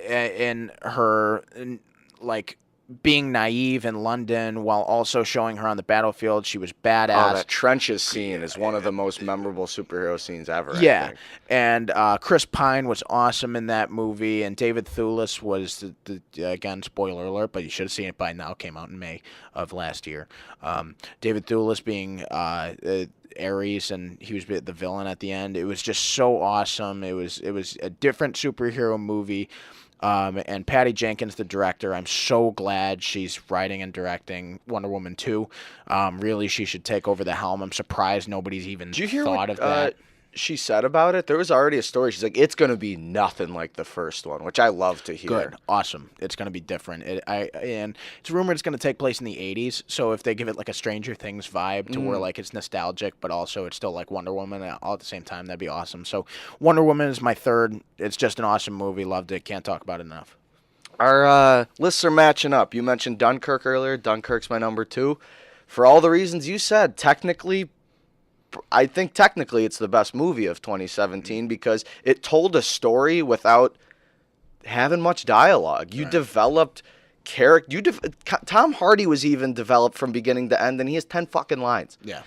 in her being naive in London while also showing her on the battlefield. She was badass. Oh, that trenches scene is one of the most memorable superhero scenes ever. Yeah, and Chris Pine was awesome in that movie, and David Thewlis was again, spoiler alert, but you should have seen it by now. It came out in May of last year. David Thewlis being Ares, and he was the villain at the end. It was just so awesome. It was a different superhero movie. And Patty Jenkins, the director, I'm so glad she's writing and directing Wonder Woman 2. Really, she should take over the helm. I'm surprised nobody's even thought of that. She said about it? There was already a story. She's like, it's going to be nothing like the first one, which I love to hear. Good. Awesome. It's going to be different. And it's rumored it's going to take place in the 80s, so if they give it like a Stranger Things vibe to where like it's nostalgic, but also it's still like Wonder Woman all at the same time, that'd be awesome. So Wonder Woman is my 3rd. It's just an awesome movie. Loved it. Can't talk about it enough. Our lists are matching up. You mentioned Dunkirk earlier. Dunkirk's my number 2. For all the reasons you said, I think technically it's the best movie of 2017 because it told a story without having much dialogue. You developed character. Tom Hardy was even developed from beginning to end, and he has 10 fucking lines. Yeah.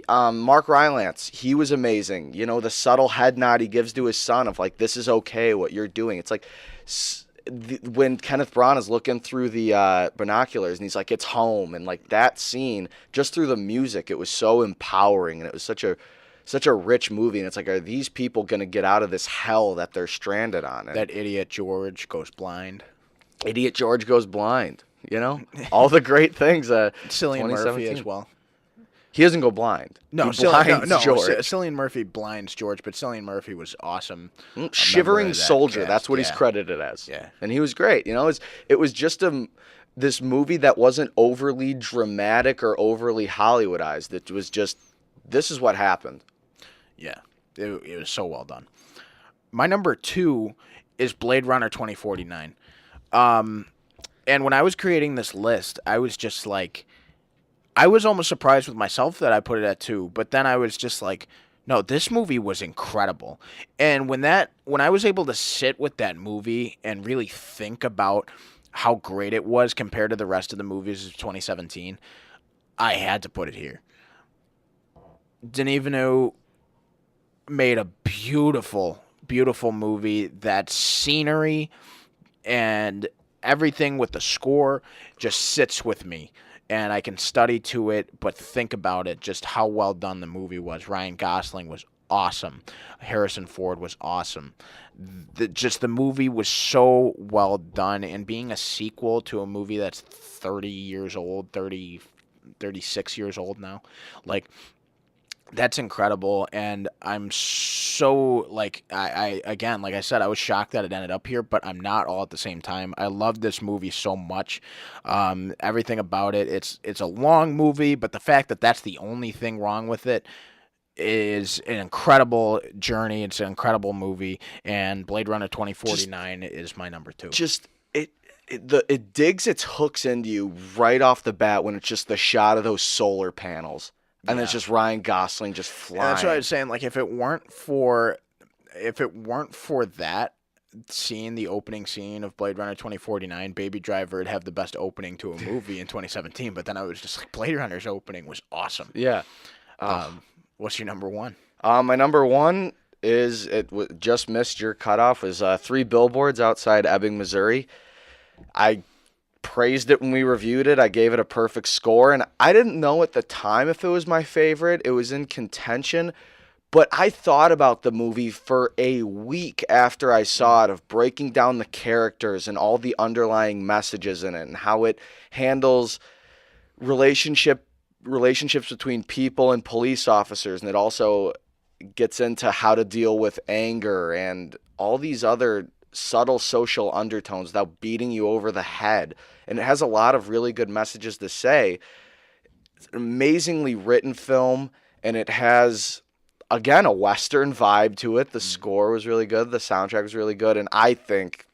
Mark Rylance, he was amazing. You know, the subtle head nod he gives to his son of like, this is okay what you're doing. It's like when Kenneth Branagh is looking through the binoculars and he's like, it's home. And like that scene, just through the music, it was so empowering. And it was such a rich movie. And it's like, are these people going to get out of this hell that they're stranded on? And That idiot George goes blind. Idiot George goes blind. You know, all the great things. Cillian Murphy as well. He doesn't go blind. No, he blinds George. Cillian Murphy blinds George, but Cillian Murphy was awesome. Shivering soldier. Cast. That's what he's credited as. Yeah, and he was great. You know, it was just this movie that wasn't overly dramatic or overly Hollywoodized. It was just, this is what happened. Yeah, it was so well done. My number 2 is Blade Runner 2049. And when I was creating this list, I was just like, I was almost surprised with myself that I put it at 2, but then I was just like, no, this movie was incredible. And when I was able to sit with that movie and really think about how great it was compared to the rest of the movies of 2017, I had to put it here. Denis Villeneuve made a beautiful, beautiful movie. That scenery and everything with the score just sits with me. And I can study to it, but think about it, just how well done the movie was. Ryan Gosling was awesome. Harrison Ford was awesome. The movie was so well done. And being a sequel to a movie that's 30 years old, 36 years old now, like, that's incredible, and I'm so, like, I again, like I said, I was shocked that it ended up here, but I'm not all at the same time. I love this movie so much. Everything about it. It's a long movie, but the fact that that's the only thing wrong with it is an incredible journey. It's an incredible movie, and Blade Runner 2049 is my number 2. It digs its hooks into you right off the bat when it's just the shot of those solar panels. And it's just Ryan Gosling just flying. And that's what I was saying. Like, if it weren't for that, seeing the opening scene of Blade Runner 2049, Baby Driver would have the best opening to a movie in 2017. But then I was just like, Blade Runner's opening was awesome. Yeah. What's your number 1? My number 1 is, just missed your cutoff, is 3 Billboards Outside Ebbing, Missouri. I praised it when we reviewed it. I gave it a perfect score, and I didn't know at the time if it was my favorite. It was in contention, but I thought about the movie for a week after I saw it, of breaking down the characters and all the underlying messages in it and how it handles relationships between people and police officers, and it also gets into how to deal with anger and all these other subtle social undertones without beating you over the head. And it has a lot of really good messages to say. It's an amazingly written film, and it has, again, a Western vibe to it. The score was really good. The soundtrack was really good. And I think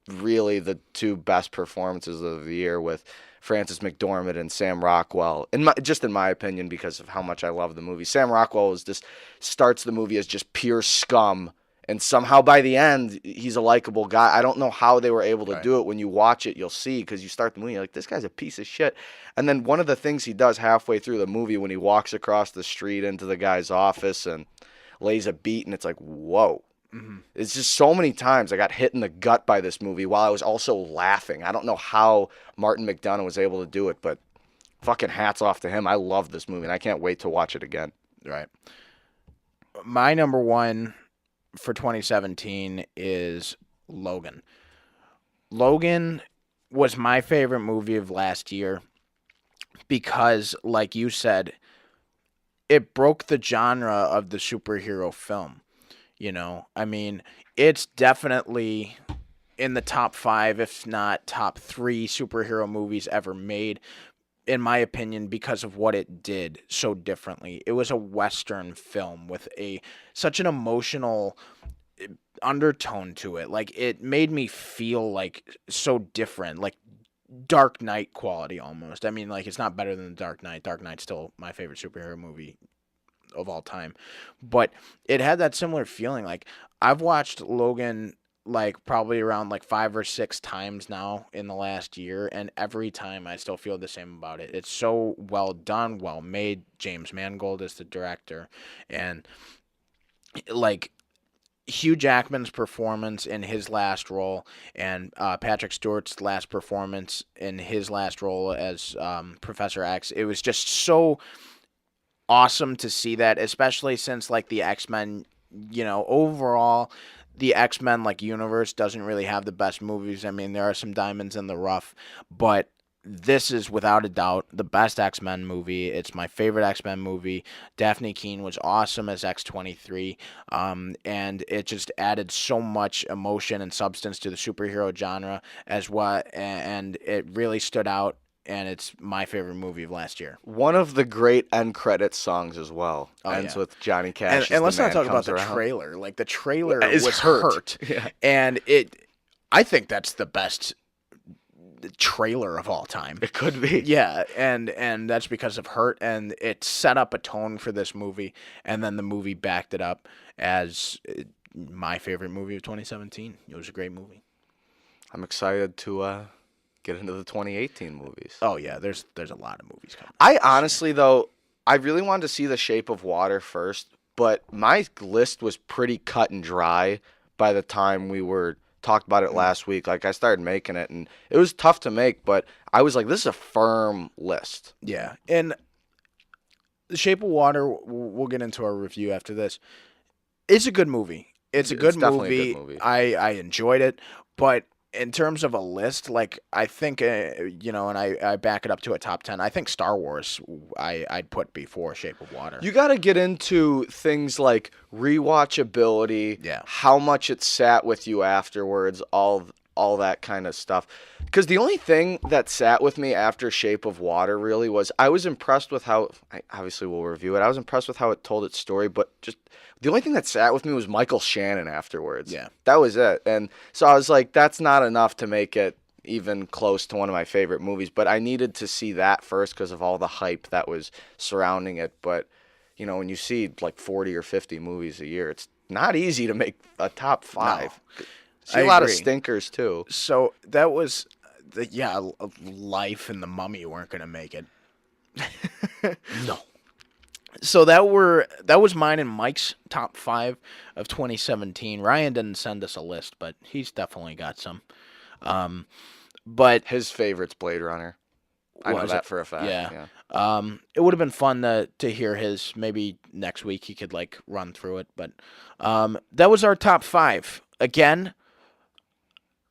really the 2 best performances of the year, with Frances McDormand and Sam Rockwell, in my opinion, because of how much I love the movie. Sam Rockwell starts the movie as just pure scum, and somehow by the end, he's a likable guy. I don't know how they were able to do it. When you watch it, you'll see, because you start the movie, you're like, this guy's a piece of shit. And then one of the things he does halfway through the movie, when he walks across the street into the guy's office and lays a beat, and it's like, whoa. Mm-hmm. It's just so many times I got hit in the gut by this movie while I was also laughing. I don't know how Martin McDonagh was able to do it, but fucking hats off to him. I love this movie, and I can't wait to watch it again. Right. My number 1 for 2017 is Logan. Logan was my favorite movie of last year because, like you said, it broke the genre of the superhero film. You know, I mean, it's definitely in the top 5, if not top 3 superhero movies ever made, in my opinion, because of what it did so differently. It was a Western film with such an emotional undertone to it. Like, it made me feel like so different, like Dark Knight quality almost. I mean, like, it's not better than The Dark Knight. Dark Knight's still my favorite superhero movie of all time, but it had that similar feeling. Like, I've watched Logan like probably around like 5 or 6 times now in the last year, and every time I still feel the same about it. It's so well done, well made. James Mangold is the director, and like Hugh Jackman's performance in his last role, and Patrick Stewart's last performance in his last role as Professor X. It was just so awesome to see that, especially since like the X-Men, overall the X-Men like universe doesn't really have the best movies. I mean, there are some diamonds in the rough, but this is without a doubt the best X-Men movie. It's my favorite X-Men movie. Daphne Keane was awesome as X-23, and it just added so much emotion and substance to the superhero genre as well, and it really stood out, and it's my favorite movie of last year. One of the great end credits songs as well. Oh, Ends yeah. with Johnny Cash. And, as and the let's not man talk about comes the around. trailer. Like the trailer Is was hurt. hurt, Yeah. and I think that's the best trailer of all time. It could be. Yeah, and that's because of Hurt, and it set up a tone for this movie, and then the movie backed it up as my favorite movie of 2017. It was a great movie. I'm excited to get into the 2018 movies. Oh yeah, there's a lot of movies coming. I honestly, though, I really wanted to see The Shape of Water first, but my list was pretty cut and dry by the time we were talked about it last week. Like, I started making it, and it was tough to make, but I was like, this is a firm list. Yeah, and The Shape of Water, we'll get into our review after this. It's a good movie. It's a good definitely a movie. good movie. I enjoyed it, but in terms of a list, like I think, and I back it up to a top 10. I think Star Wars I'd put before Shape of Water. You got to get into things like rewatchability, Yeah. how much it sat with you afterwards, all that kind of stuff. Because the only thing that sat with me after Shape of Water really was I was impressed with how, obviously we'll review it, I was impressed with how it told its story, but just the only thing that sat with me was Michael Shannon afterwards. Yeah. That was it. And so I was like, that's not enough to make it even close to one of my favorite movies, but I needed to see that first because of all the hype that was surrounding it. But, when you see like 40 or 50 movies a year, it's not easy to make a top 5. No. See a I lot of agree. stinkers too. So that was Life and The Mummy weren't gonna make it. No. So that was mine and Mike's top 5 of 2017. Ryan didn't send us a list, but he's definitely got some. But His favorite's Blade Runner. I know was that it? for a fact. Yeah. It would have been fun to hear his. Maybe next week he could like run through it. But that was our top 5. Again,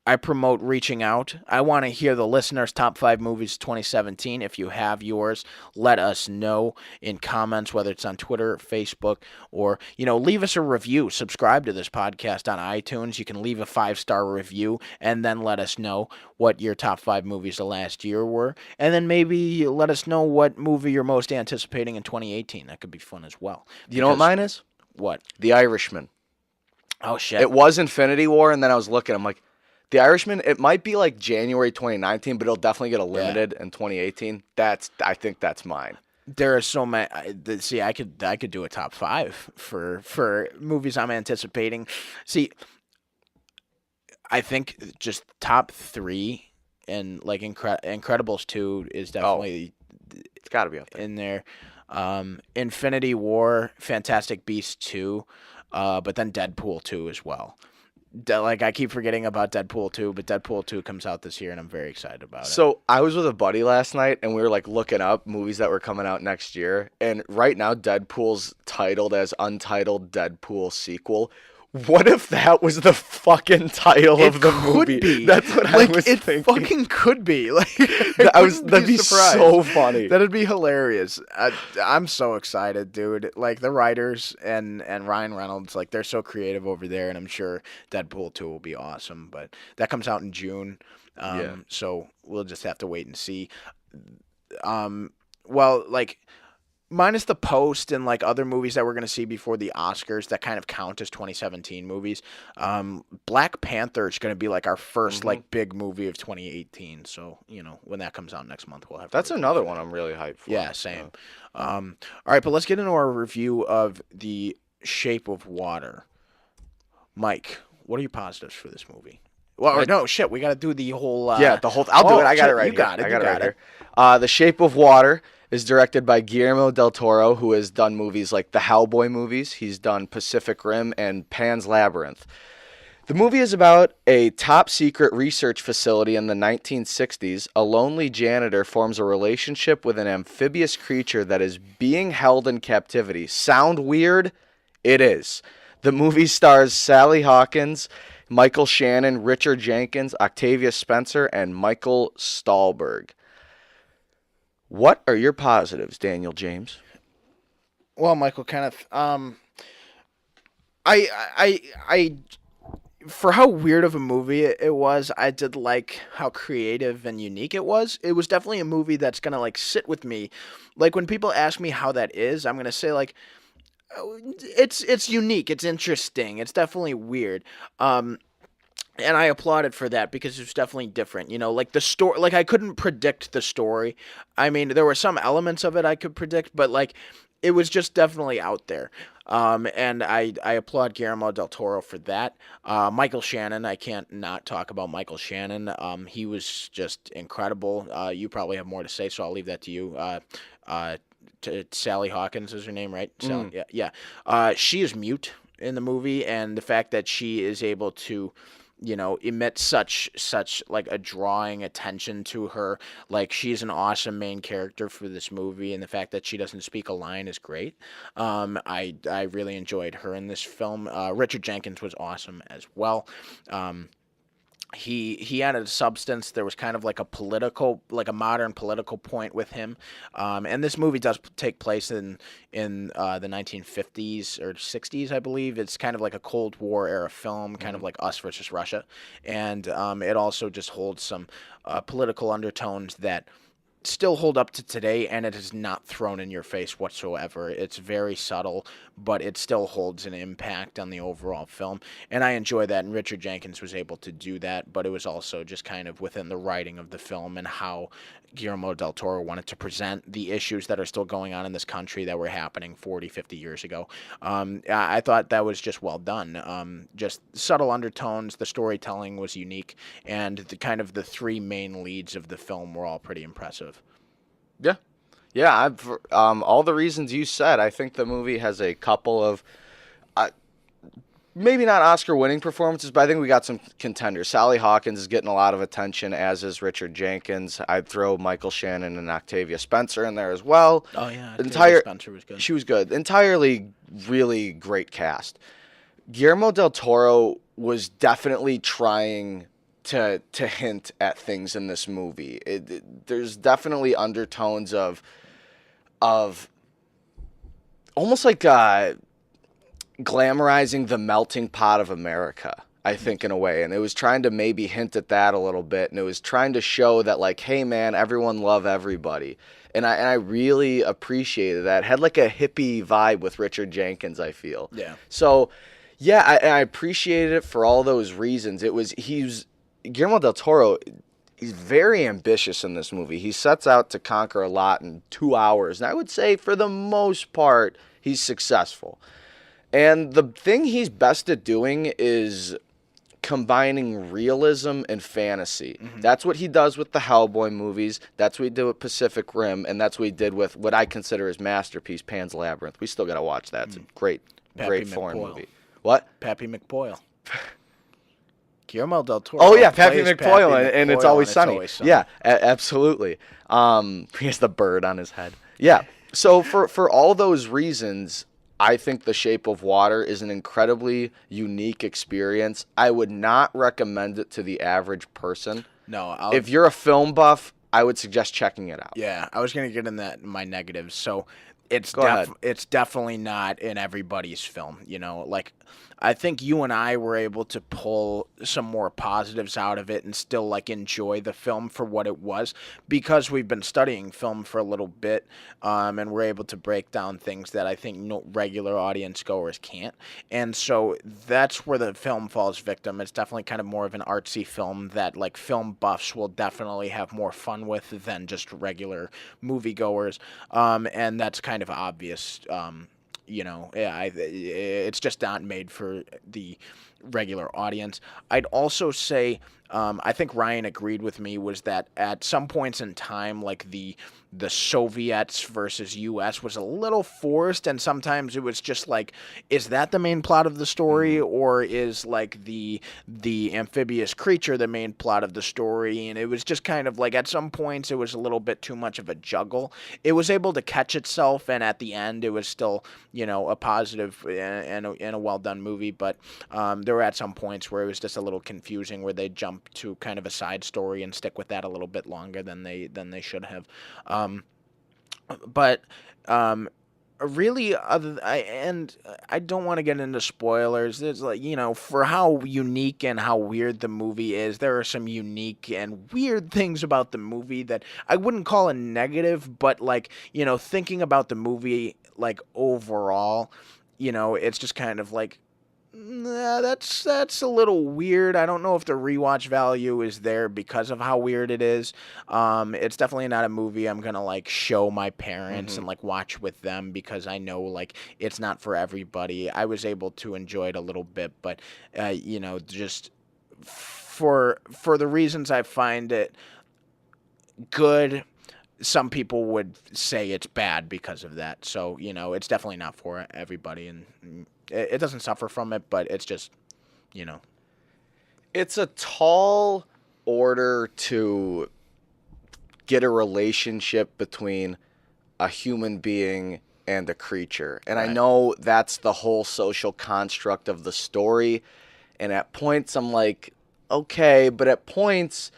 I promote reaching out. I want to hear the listeners' top 5 movies 2017. If you have yours, let us know in comments, whether it's on Twitter, Facebook, or, leave us a review. Subscribe to this podcast on iTunes. You can leave a 5-star review and then let us know what your top 5 movies of last year were. And then maybe let us know what movie you're most anticipating in 2018. That could be fun as well. You know what mine is? What? The Irishman. Oh, shit. It was Infinity War, and then I was looking. I'm like, The Irishman, it might be like January 2019, but it'll definitely get a limited in 2018. I think that's mine. There are so many. See, I could do a top 5 for movies I'm anticipating. See, I think just top 3 and like Incredibles 2 is definitely It's got to be up there. in there. Infinity War, Fantastic Beasts 2, but then Deadpool 2 as well. Like, I keep forgetting about Deadpool 2, but Deadpool 2 comes out this year, and I'm very excited about it. So I was with a buddy last night, and we were like looking up movies that were coming out next year. And right now, Deadpool's titled as Untitled Deadpool Sequel. What if that was the fucking title of the movie? Be. That's what I was it thinking. fucking could be. Like, That'd be surprised. so funny. That'd be hilarious. I'm so excited, dude. Like, the writers and Ryan Reynolds, like, they're so creative over there, and I'm sure Deadpool 2 will be awesome. But that comes out in June, so we'll just have to wait and see. Well, like, minus the Post and like other movies that we're gonna see before the Oscars that kind of count as 2017 movies. Black Panther is gonna be like our first like big movie of 2018. So when that comes out next month, we'll have. That's another one I'm really hyped for. Yeah, same. All right, but let's get into our review of The Shape of Water. Mike, What are your positives for this movie? Well, or My no, shit. We got to do the whole. Yeah, the whole. I'll do it. Oh I got it shit! right You here. got it. I You got it right got it. here. The Shape of Water is directed by Guillermo del Toro, who has done movies like the Hellboy movies. He's done Pacific Rim and Pan's Labyrinth. The movie is about a top secret research facility in the 1960s. A lonely janitor forms a relationship with an amphibious creature that is being held in captivity. Sound weird? It is. The movie stars Sally Hawkins, Michael Shannon, Richard Jenkins, Octavia Spencer, and Michael Stahlberg. What are your positives, Daniel James? Well, Michael Kenneth. I, I, I, for how weird of a movie it was, I did like how creative and unique it was. It was definitely a movie that's gonna like sit with me. Like when people ask me how that is, I'm gonna say like, oh, it's unique, it's interesting, it's definitely weird. Um, and I applaud it for that because it's definitely different. You know, like the story, like I couldn't predict the story. I mean, there were some elements of it I could predict, but like it was just definitely out there. And I applaud Guillermo del Toro for that. Michael Shannon, I can't not talk about Michael Shannon. He was just incredible. You probably have more to say, so I'll leave that to you. Uh, Sally Hawkins is her name, right? Sally, Mm. yeah, yeah. She is mute in the movie, and the fact that she is able to emit such like a drawing attention to her. Like she's an awesome main character for this movie, and the fact that she doesn't speak a line is great. I really enjoyed her in this film. Richard Jenkins was awesome as well. um, he added substance. There was kind of like a political, like a modern political point with him. And this movie does take place in the 1950s or 60s, I believe. It's kind of like a Cold War era film, kind of Mhm. like Us versus Russia, and it also just holds some political undertones that still hold up to today, and it is not thrown in your face whatsoever. It's very subtle, but it still holds an impact on the overall film, and I enjoy that. And Richard Jenkins was able to do that, but it was also just kind of within the writing of the film and how Guillermo del Toro wanted to present the issues that are still going on in this country that were happening 40, 50 years ago. I thought that was just well done. Just subtle undertones. The storytelling was unique, and the kind of the three main leads of the film were all pretty impressive. Yeah, yeah. All the reasons you said. I think the movie has a couple of uh, maybe not Oscar-winning performances, but I think we got some contenders. Sally Hawkins is getting a lot of attention, as is Richard Jenkins. I'd throw Michael Shannon and Octavia Spencer in there as well. Oh yeah, Octavia Entire, Spencer was good. she was good. Entirely, really great cast. Guillermo del Toro was definitely trying to hint at things in this movie. There's definitely undertones of almost like glamorizing the melting pot of America, I think, in a way. And it was trying to maybe hint at that a little bit. And it was trying to show that, like, hey, man, everyone love everybody. And I really appreciated that. It had like a hippie vibe with Richard Jenkins, I feel. Yeah. So, yeah, I appreciated it for all those reasons. He's Guillermo del Toro. He's very ambitious in this movie. He sets out to conquer a lot in 2 hours. And I would say, for the most part, he's successful. And the thing he's best at doing is combining realism and fantasy. Hmm. That's what he does with the Hellboy movies. That's what he did with Pacific Rim, and that's what he did with what I consider his masterpiece, Pan's Labyrinth. We still got to watch that. It's a great, Pappy great foreign McBoyle. movie. What? Pappy McBoyle. Guillermo del Toro. Oh yeah, Pappy plays McBoyle, and It's Always in It's Sunny. Always Sunny. Yeah, absolutely. He has the bird on his head. Yeah. So for all those reasons, I think The Shape of Water is an incredibly unique experience. I would not recommend it to the average person. No, If you're a film buff, I would suggest checking it out. yeah, I was gonna get in that in my negatives. So Go ahead. it's definitely not in everybody's film. Like I think you and I were able to pull some more positives out of it and still like enjoy the film for what it was because we've been studying film for a little bit, and we're able to break down things that I think no regular audience goers can't. And so that's where the film falls victim. It's definitely kind of more of an artsy film that like film buffs will definitely have more fun with than just regular moviegoers. And that's kind of obvious. it's just not made for the regular audience. I'd also say, I think Ryan agreed with me, was that at some points in time, like the Soviets versus U.S. was a little forced, and sometimes it was just like, is that the main plot of the story, or is like the amphibious creature the main plot of the story? And it was just kind of like, at some points it was a little bit too much of a juggle. It was able to catch itself, and at the end it was still, a positive and a well done movie. But there were at some points where it was just a little confusing, where they jump to kind of a side story and stick with that a little bit longer than they should have. But really, I don't want to get into spoilers. There's like, for how unique and how weird the movie is, there are some unique and weird things about the movie that I wouldn't call a negative, but like, thinking about the movie like overall, it's just kind of like, nah, that's a little weird. I don't know if the rewatch value is there because of how weird it is. It's definitely not a movie I'm gonna like show my parents and like watch with them, because I know like it's not for everybody. I was able to enjoy it a little bit, but just for the reasons I find it good, some people would say it's bad because of that. So, it's definitely not for everybody, and it doesn't suffer from it, but it's just, you know. It's a tall order to get a relationship between a human being and a creature. And I Right. know that's the whole social construct of the story. And at points, I'm like, okay, but at points,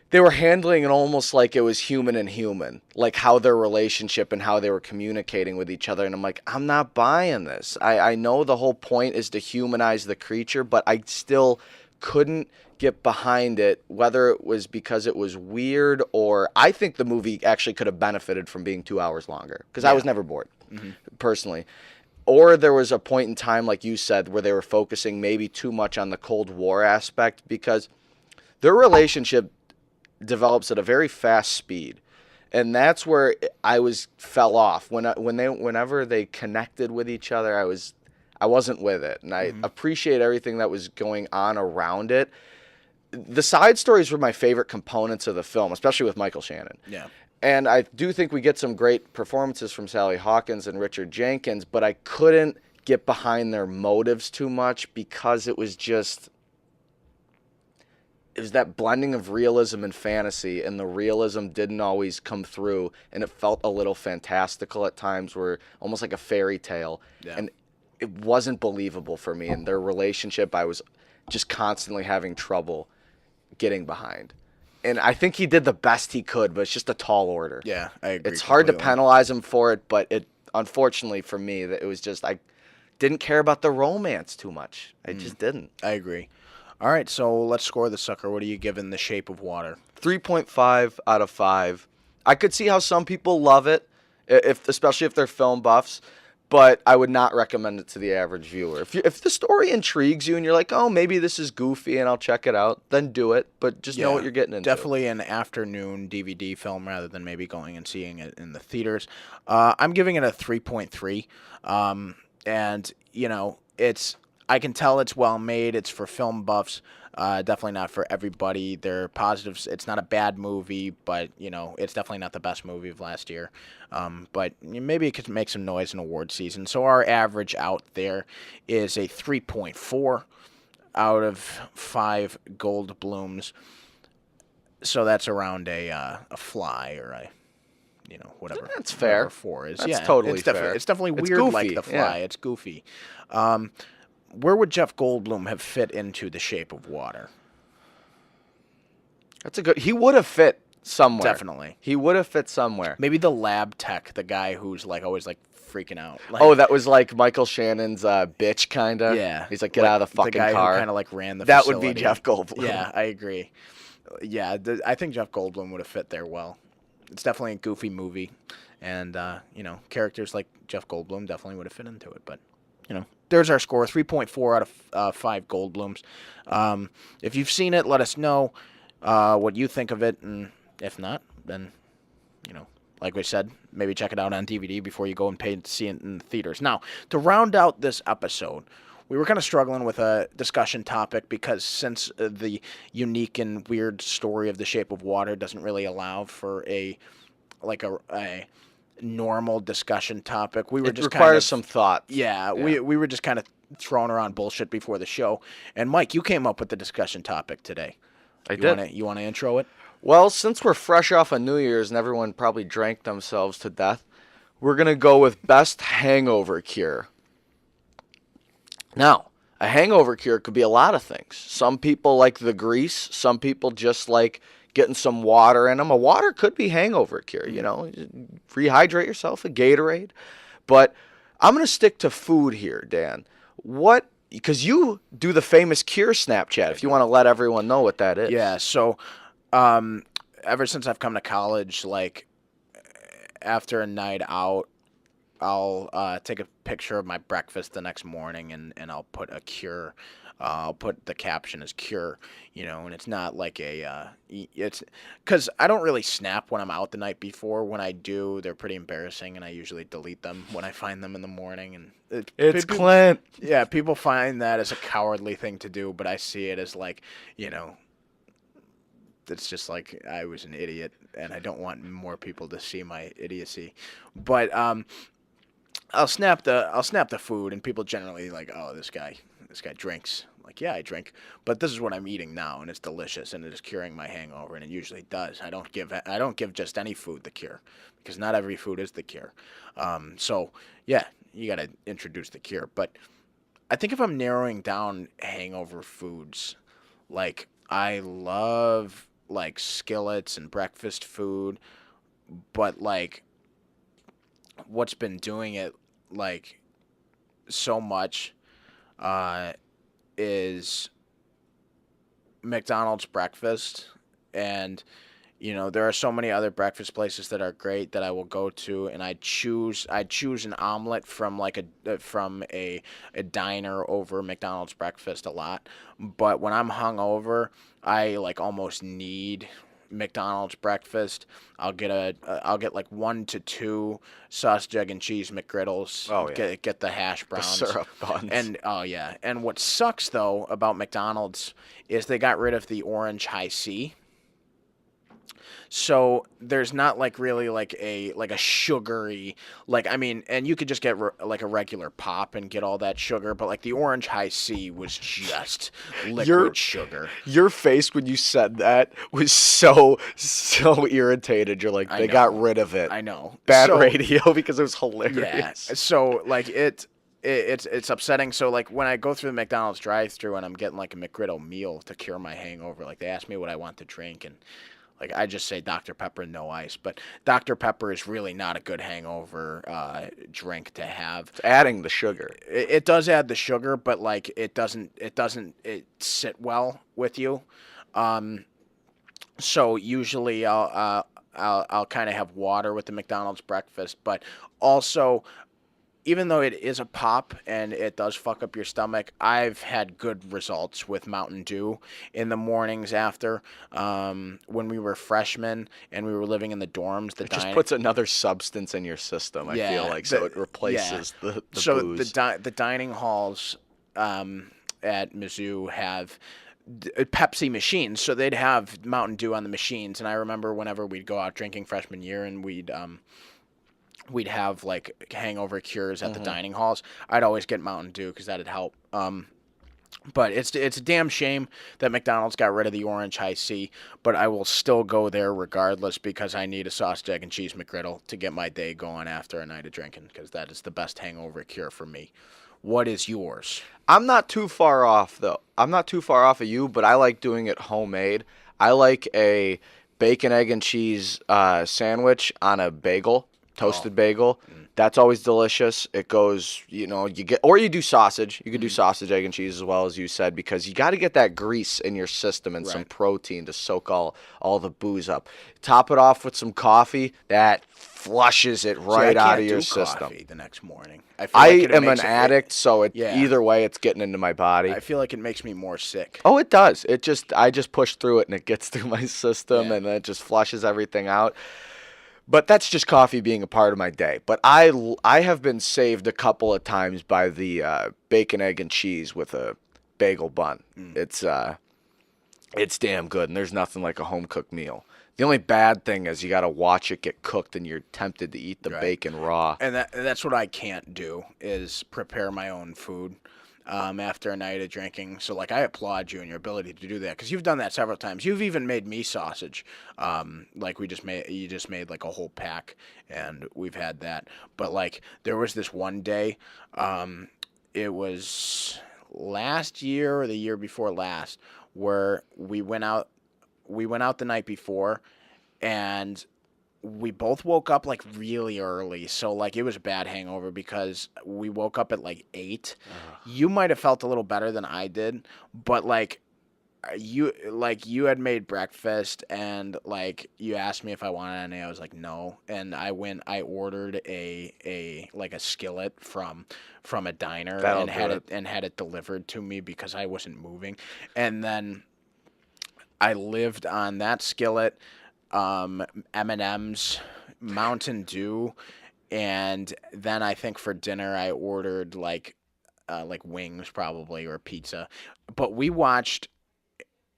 they were handling it almost like it was human and human, like how their relationship and how they were communicating with each other. And I'm like, I'm not buying this. I know the whole point is to humanize the creature, but I still couldn't get behind it, whether it was because it was weird, or I think the movie actually could have benefited from being 2 hours longer, because I was never bored, personally. Or there was a point in time, like you said, where they were focusing maybe too much on the Cold War aspect, because their relationship develops at a very fast speed, and that's where I fell off whenever they connected with each other. I wasn't with it, and I appreciate everything that was going on around it. The side stories were my favorite components of the film, especially with Michael Shannon. Yeah. And I do think we get some great performances from Sally Hawkins and Richard Jenkins, but I couldn't get behind their motives too much, because it was that blending of realism and fantasy, and the realism didn't always come through, and it felt a little fantastical at times, where almost like a fairy tale. Yeah. And it wasn't believable for me. And their relationship, I was just constantly having trouble getting behind. And I think he did the best he could, but it's just a tall order. Yeah, I agree. It's hard to completely. penalize him for it, but unfortunately for me, that it was just, I didn't care about the romance too much. I just didn't. I agree. All right, so let's score the sucker. What are you giving The Shape of Water? 3.5 out of 5. I could see how some people love it, especially if they're film buffs, but I would not recommend it to the average viewer. If the story intrigues you and you're like, oh, maybe this is goofy and I'll check it out, then do it, but just know what you're getting into. Definitely an afternoon DVD film rather than maybe going and seeing it in the theaters. I'm giving it a 3.3. And, I can tell it's well made. It's for film buffs. Definitely not for everybody. There are positives. It's not a bad movie, but, it's definitely not the best movie of last year. But maybe it could make some noise in award season. So our average out there is a 3.4 out of 5 gold blooms. So that's around a fly, or a, whatever. That's fair. Whatever 4 is. That's totally fair. It's definitely It's weird, goofy, like the fly. yeah. It's goofy. Where would Jeff Goldblum have fit into The Shape of Water? He would have fit somewhere. Definitely. He would have fit somewhere. Maybe the lab tech, the guy who's like always like freaking out. Like, Oh, that was like Michael Shannon's bitch, kind of? yeah. He's like, get out of the fucking guy car. who kind of like ran the That facility. would be Jeff Goldblum. Yeah, I agree. Yeah, I think Jeff Goldblum would have fit there well. It's definitely a goofy movie, and characters like Jeff Goldblum definitely would have fit into it. But there's our score: 3.4 out of 5 Goldblums. If you've seen it, let us know what you think of it, and if not, then Like we said, maybe check it out on DVD before you go and pay to see it in the theaters. Now, to round out this episode, we were kind of struggling with a discussion topic because since the unique and weird story of The Shape of Water doesn't really allow for a normal discussion topic, we were It just kind requires of some thought. yeah, Yeah. we were just kind of throwing around bullshit before the show. And Mike, you came up with the discussion topic today. I You did. want to intro it? Well, since we're fresh off of New Year's and everyone probably drank themselves to death, we're going to go with best hangover cure. Now, a hangover cure could be a lot of things. Some people like the grease. Some people just like getting some water in them. A water could be hangover cure, you know. Rehydrate yourself, a Gatorade. But I'm going to stick to food here, Dan. Because you do the famous cure Snapchat, if you want to let everyone know what that is. Yeah, so ever since I've come to college, like after a night out, I'll take a picture of my breakfast the next morning and I'll put a cure. I'll put the caption as cure, you know, and it's not like it's because I don't really snap when I'm out the night before. When I do, they're pretty embarrassing, and I usually delete them when I find them in the morning. And It's Clint. yeah, people find that as a cowardly thing to do, but I see it as like, you know, it's just like I was an idiot, and I don't want more people to see my idiocy. But I'll snap the food, and people generally like, oh, this guy drinks. I'm like, yeah, I drink, but this is what I'm eating now, and it's delicious, and it is curing my hangover, and it usually does. I don't give just any food the cure, because not every food is the cure. So yeah, you got to introduce the cure. But I think if I'm narrowing down hangover foods, like I love like skillets and breakfast food, but like what's been doing it like so much is McDonald's breakfast. And you know, there are so many other breakfast places that are great that I will go to, and I'd choose an omelet from like a diner over McDonald's breakfast a lot. But when I'm hungover, I like almost need McDonald's breakfast. I'll get like 1 to 2 sausage, egg, and cheese McGriddles. Oh, yeah. Get the hash The browns. syrup buns. And oh yeah. And what sucks though about McDonald's is they got rid of the orange high C. So there's not like really like a sugary, like, I mean, and you could just get like a regular pop and get all that sugar, but like the orange high C was just liquid Your- sugar. Your face when you said that was so irritated. You're like, I they know. got rid of it. I know. Bad So- radio because it was Yeah. hilarious. So like it's upsetting. So like when I go through the McDonald's drive-through and I'm getting like a McGriddle meal to cure my hangover, like they ask me what I want to drink, and like I just say Dr. Pepper and no ice. But Dr. Pepper is really not a good hangover drink to have. It's adding the sugar. It does add the sugar, but like it doesn't sit well with you. So usually I'll kind of have water with the McDonald's breakfast, but also, even though it is a pop and it does fuck up your stomach, I've had good results with Mountain Dew in the mornings after. When we were freshmen and we were living in the dorms, It just puts another substance in your system, I feel like, so it replaces the booze. The dining halls at Mizzou have Pepsi machines, so they'd have Mountain Dew on the machines. And I remember whenever we'd go out drinking freshman year and we'd have like hangover cures at the dining halls, I'd always get Mountain Dew because that'd help. But it's a damn shame that McDonald's got rid of the orange high C, but I will still go there regardless because I need a sausage, egg, and cheese McGriddle to get my day going after a night of drinking, because that is the best hangover cure for me. What is yours? I'm not too far off, though. I'm not too far off of you, but I like doing it homemade. I like a bacon, egg, and cheese sandwich on a bagel, toasted bagel. That's always delicious. It goes, you get, or you do sausage. You could do sausage, egg, and cheese as well, as you said, because you got to get that grease in your system and some protein to soak all the booze up. Top it off with some coffee. That flushes it right out of your system. Coffee the next morning. I am an addict, so Yeah. either way, it's getting into my body. I feel like it makes me more sick. Oh, it does. I just push through it and it gets through my system, Yeah. and then it just flushes everything out. But that's just coffee being a part of my day. But I have been saved a couple of times by the bacon, egg, and cheese with a bagel bun. Mm. It's damn good, and there's nothing like a home cooked meal. The only bad thing is you got to watch it get cooked, and you're tempted to eat the Right. bacon raw. And that's what I can't do is prepare my own food after a night of drinking. So like I applaud you and your ability to do that because you've done that several times. You've even made me sausage. Like you just made like a whole pack, and we've had that. But like there was this one day, it was last year or the year before last, where we went out the night before, and we both woke up like really early. So like it was a bad hangover because we woke up at like 8. You might have felt a little better than I did, but you had made breakfast and like you asked me if I wanted any. I was like no, and I ordered a like a skillet from a diner That'll and do had it. had it delivered to me because I wasn't moving. And then I lived on that skillet, M&M's, Mountain Dew, and then I think for dinner I ordered like wings probably or pizza. But we watched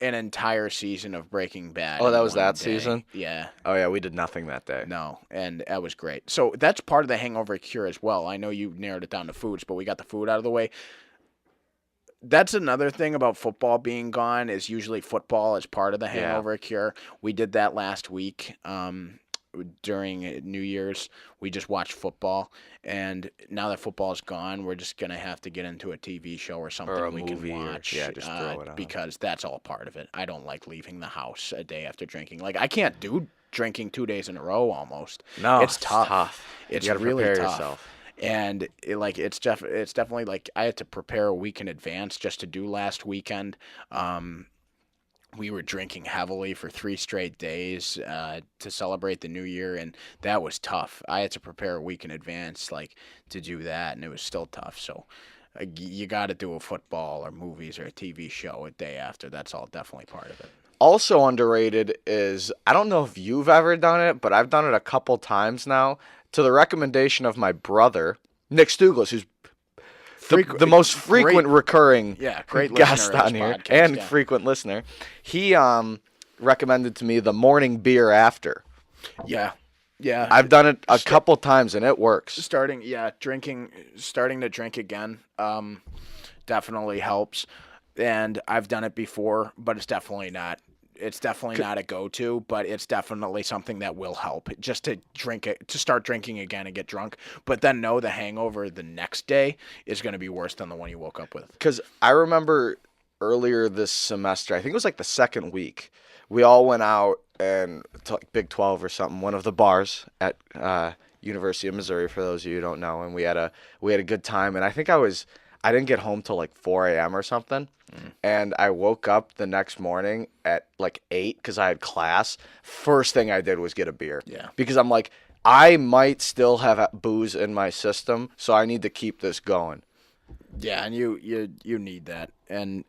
an entire season of Breaking Bad Oh, that in was one that day. season? Yeah. Oh yeah, we did nothing that day. No, and that was great. So that's part of the hangover cure as well. I know you narrowed it down to foods, but we got the food out of the way. That's another thing about football being gone is usually football is part of the Yeah. hangover cure. We did that last week during New Year's. We just watched football, and now that football is gone, we're just gonna have to get into a TV show or something Or a we movie can or- watch. yeah, just throw it on. Because that's all part of it. I don't like leaving the house a day after drinking. Like I can't do drinking 2 days in a row almost. No, It's tough. You It's got to really prepare tough. yourself. And it's definitely like I had to prepare a week in advance just to do last weekend. We were drinking heavily for 3 straight days to celebrate the new year, and that was tough. I had to prepare a week in advance, like to do that, and it was still tough. So you got to do a football or movies or a TV show a day after. That's all definitely part of it. Also underrated is I don't know if you've ever done it, but I've done it a couple times now. To the recommendation of my brother, Nick Stuglis, who's the most frequent recurring great guest listener of on this here podcast, and yeah. frequent listener. He recommended to me the morning beer after. Yeah, yeah. I've done it a couple times and it works. Starting to drink again definitely helps, and I've done it before, but it's definitely not a go-to, but it's definitely something that will help just to drink it, to start drinking again and get drunk, but then know the hangover the next day is going to be worse than the one you woke up with. Because I remember earlier this semester, I think it was like the second week, we all went out and to like Big 12 or something, one of the bars at University of Missouri, for those of you who don't know, and we had a good time, and I think I didn't get home till like 4 a.m. or something. And I woke up the next morning at like 8 because I had class. First thing I did was get a beer. Yeah. Because I'm like, I might still have booze in my system, so I need to keep this going. Yeah, and you need that, and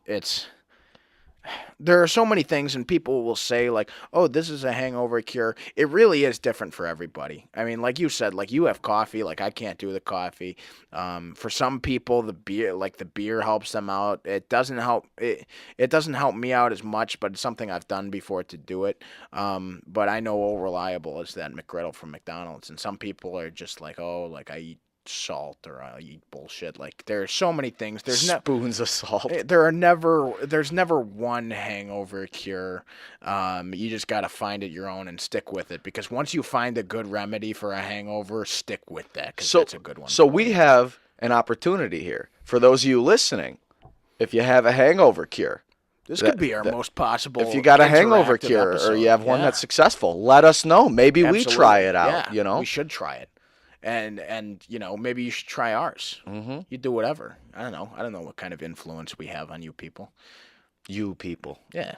there are so many things, and people will say like, "Oh, this is a hangover cure." It really is different for everybody. I mean, like you said, like you have coffee, like I can't do the coffee. For some people, the beer helps them out. It doesn't help. It doesn't help me out as much, but it's something I've done before to do it. But I know Old Reliable is that McGriddle from McDonald's, and some people are just like, "Oh, like I eat salt or I eat bullshit." Like there are so many things. Spoons of salt. There's never one hangover cure. You just got to find it your own and stick with it, because once you find a good remedy for a hangover, stick with that, because that's a good one. So we have an opportunity here for those of you listening. If you have a hangover cure, this could be our most possible. if you got a hangover interactive cure episode. or you have one Yeah. that's successful, let us know. Maybe we Absolutely. try it out. Yeah, You know, we should try it. And maybe you should try ours. Mm-hmm. You do whatever. I don't know what kind of influence we have on you people. You people. Yeah,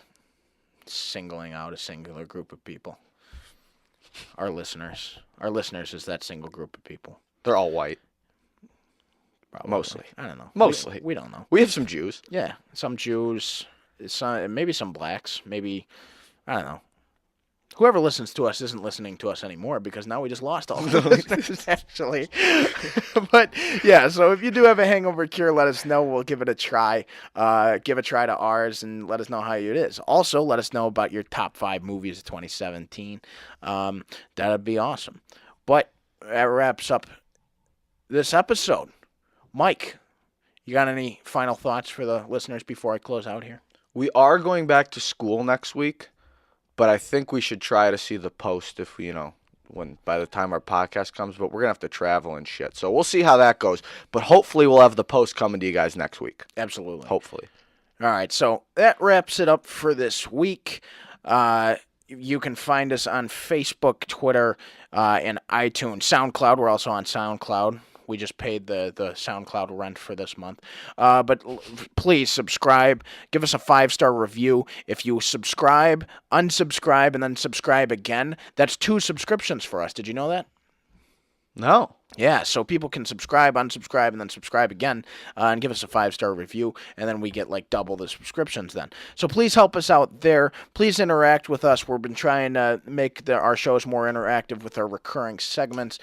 singling out a singular group of people. Our listeners is that single group of people. They're all white. Probably. Mostly. I don't know. Mostly. We don't know. We have some Jews. Yeah, some Jews, maybe some blacks, maybe I don't know. Whoever listens to us isn't listening to us anymore because now we just lost all the listeners, actually. But yeah, so if you do have a hangover cure, let us know. We'll give it a try. Give a try to ours and let us know how it is. Also, let us know about your top 5 movies of 2017. That'd be awesome. But that wraps up this episode. Mike, you got any final thoughts for the listeners before I close out here? We are going back to school next week, but I think we should try to see the post if we, when by the time our podcast comes. But we're gonna have to travel and shit, so we'll see how that goes. But hopefully, we'll have the post coming to you guys next week. Absolutely. Hopefully. All right, so that wraps it up for this week. You can find us on Facebook, Twitter, and iTunes. SoundCloud, we're also on SoundCloud. We just paid the SoundCloud rent for this month. But please subscribe. Give us a 5-star review. If you subscribe, unsubscribe, and then subscribe again, that's 2 subscriptions for us. Did you know that? No. Yeah, so people can subscribe, unsubscribe, and then subscribe again and give us a 5-star review, and then we get like double the subscriptions then. So please help us out there. Please interact with us. We've been trying to make our shows more interactive with our recurring segments.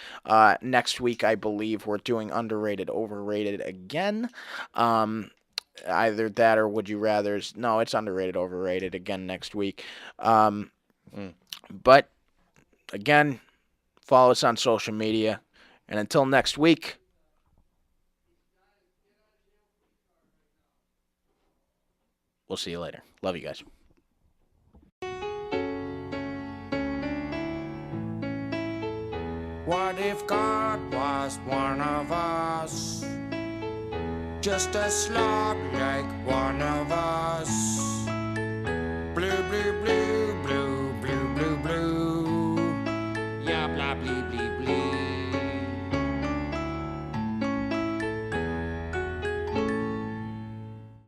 Next week, I believe, we're doing Underrated, Overrated again. Either that or Would You Rathers. No, it's Underrated, Overrated again next week. But, again, follow us on social media. And until next week, we'll see you later. Love you guys. What if God was one of us? Just a slob like one of us. Blue, blue, blue, blue, blue, blue, blue. Yeah, blah, blah.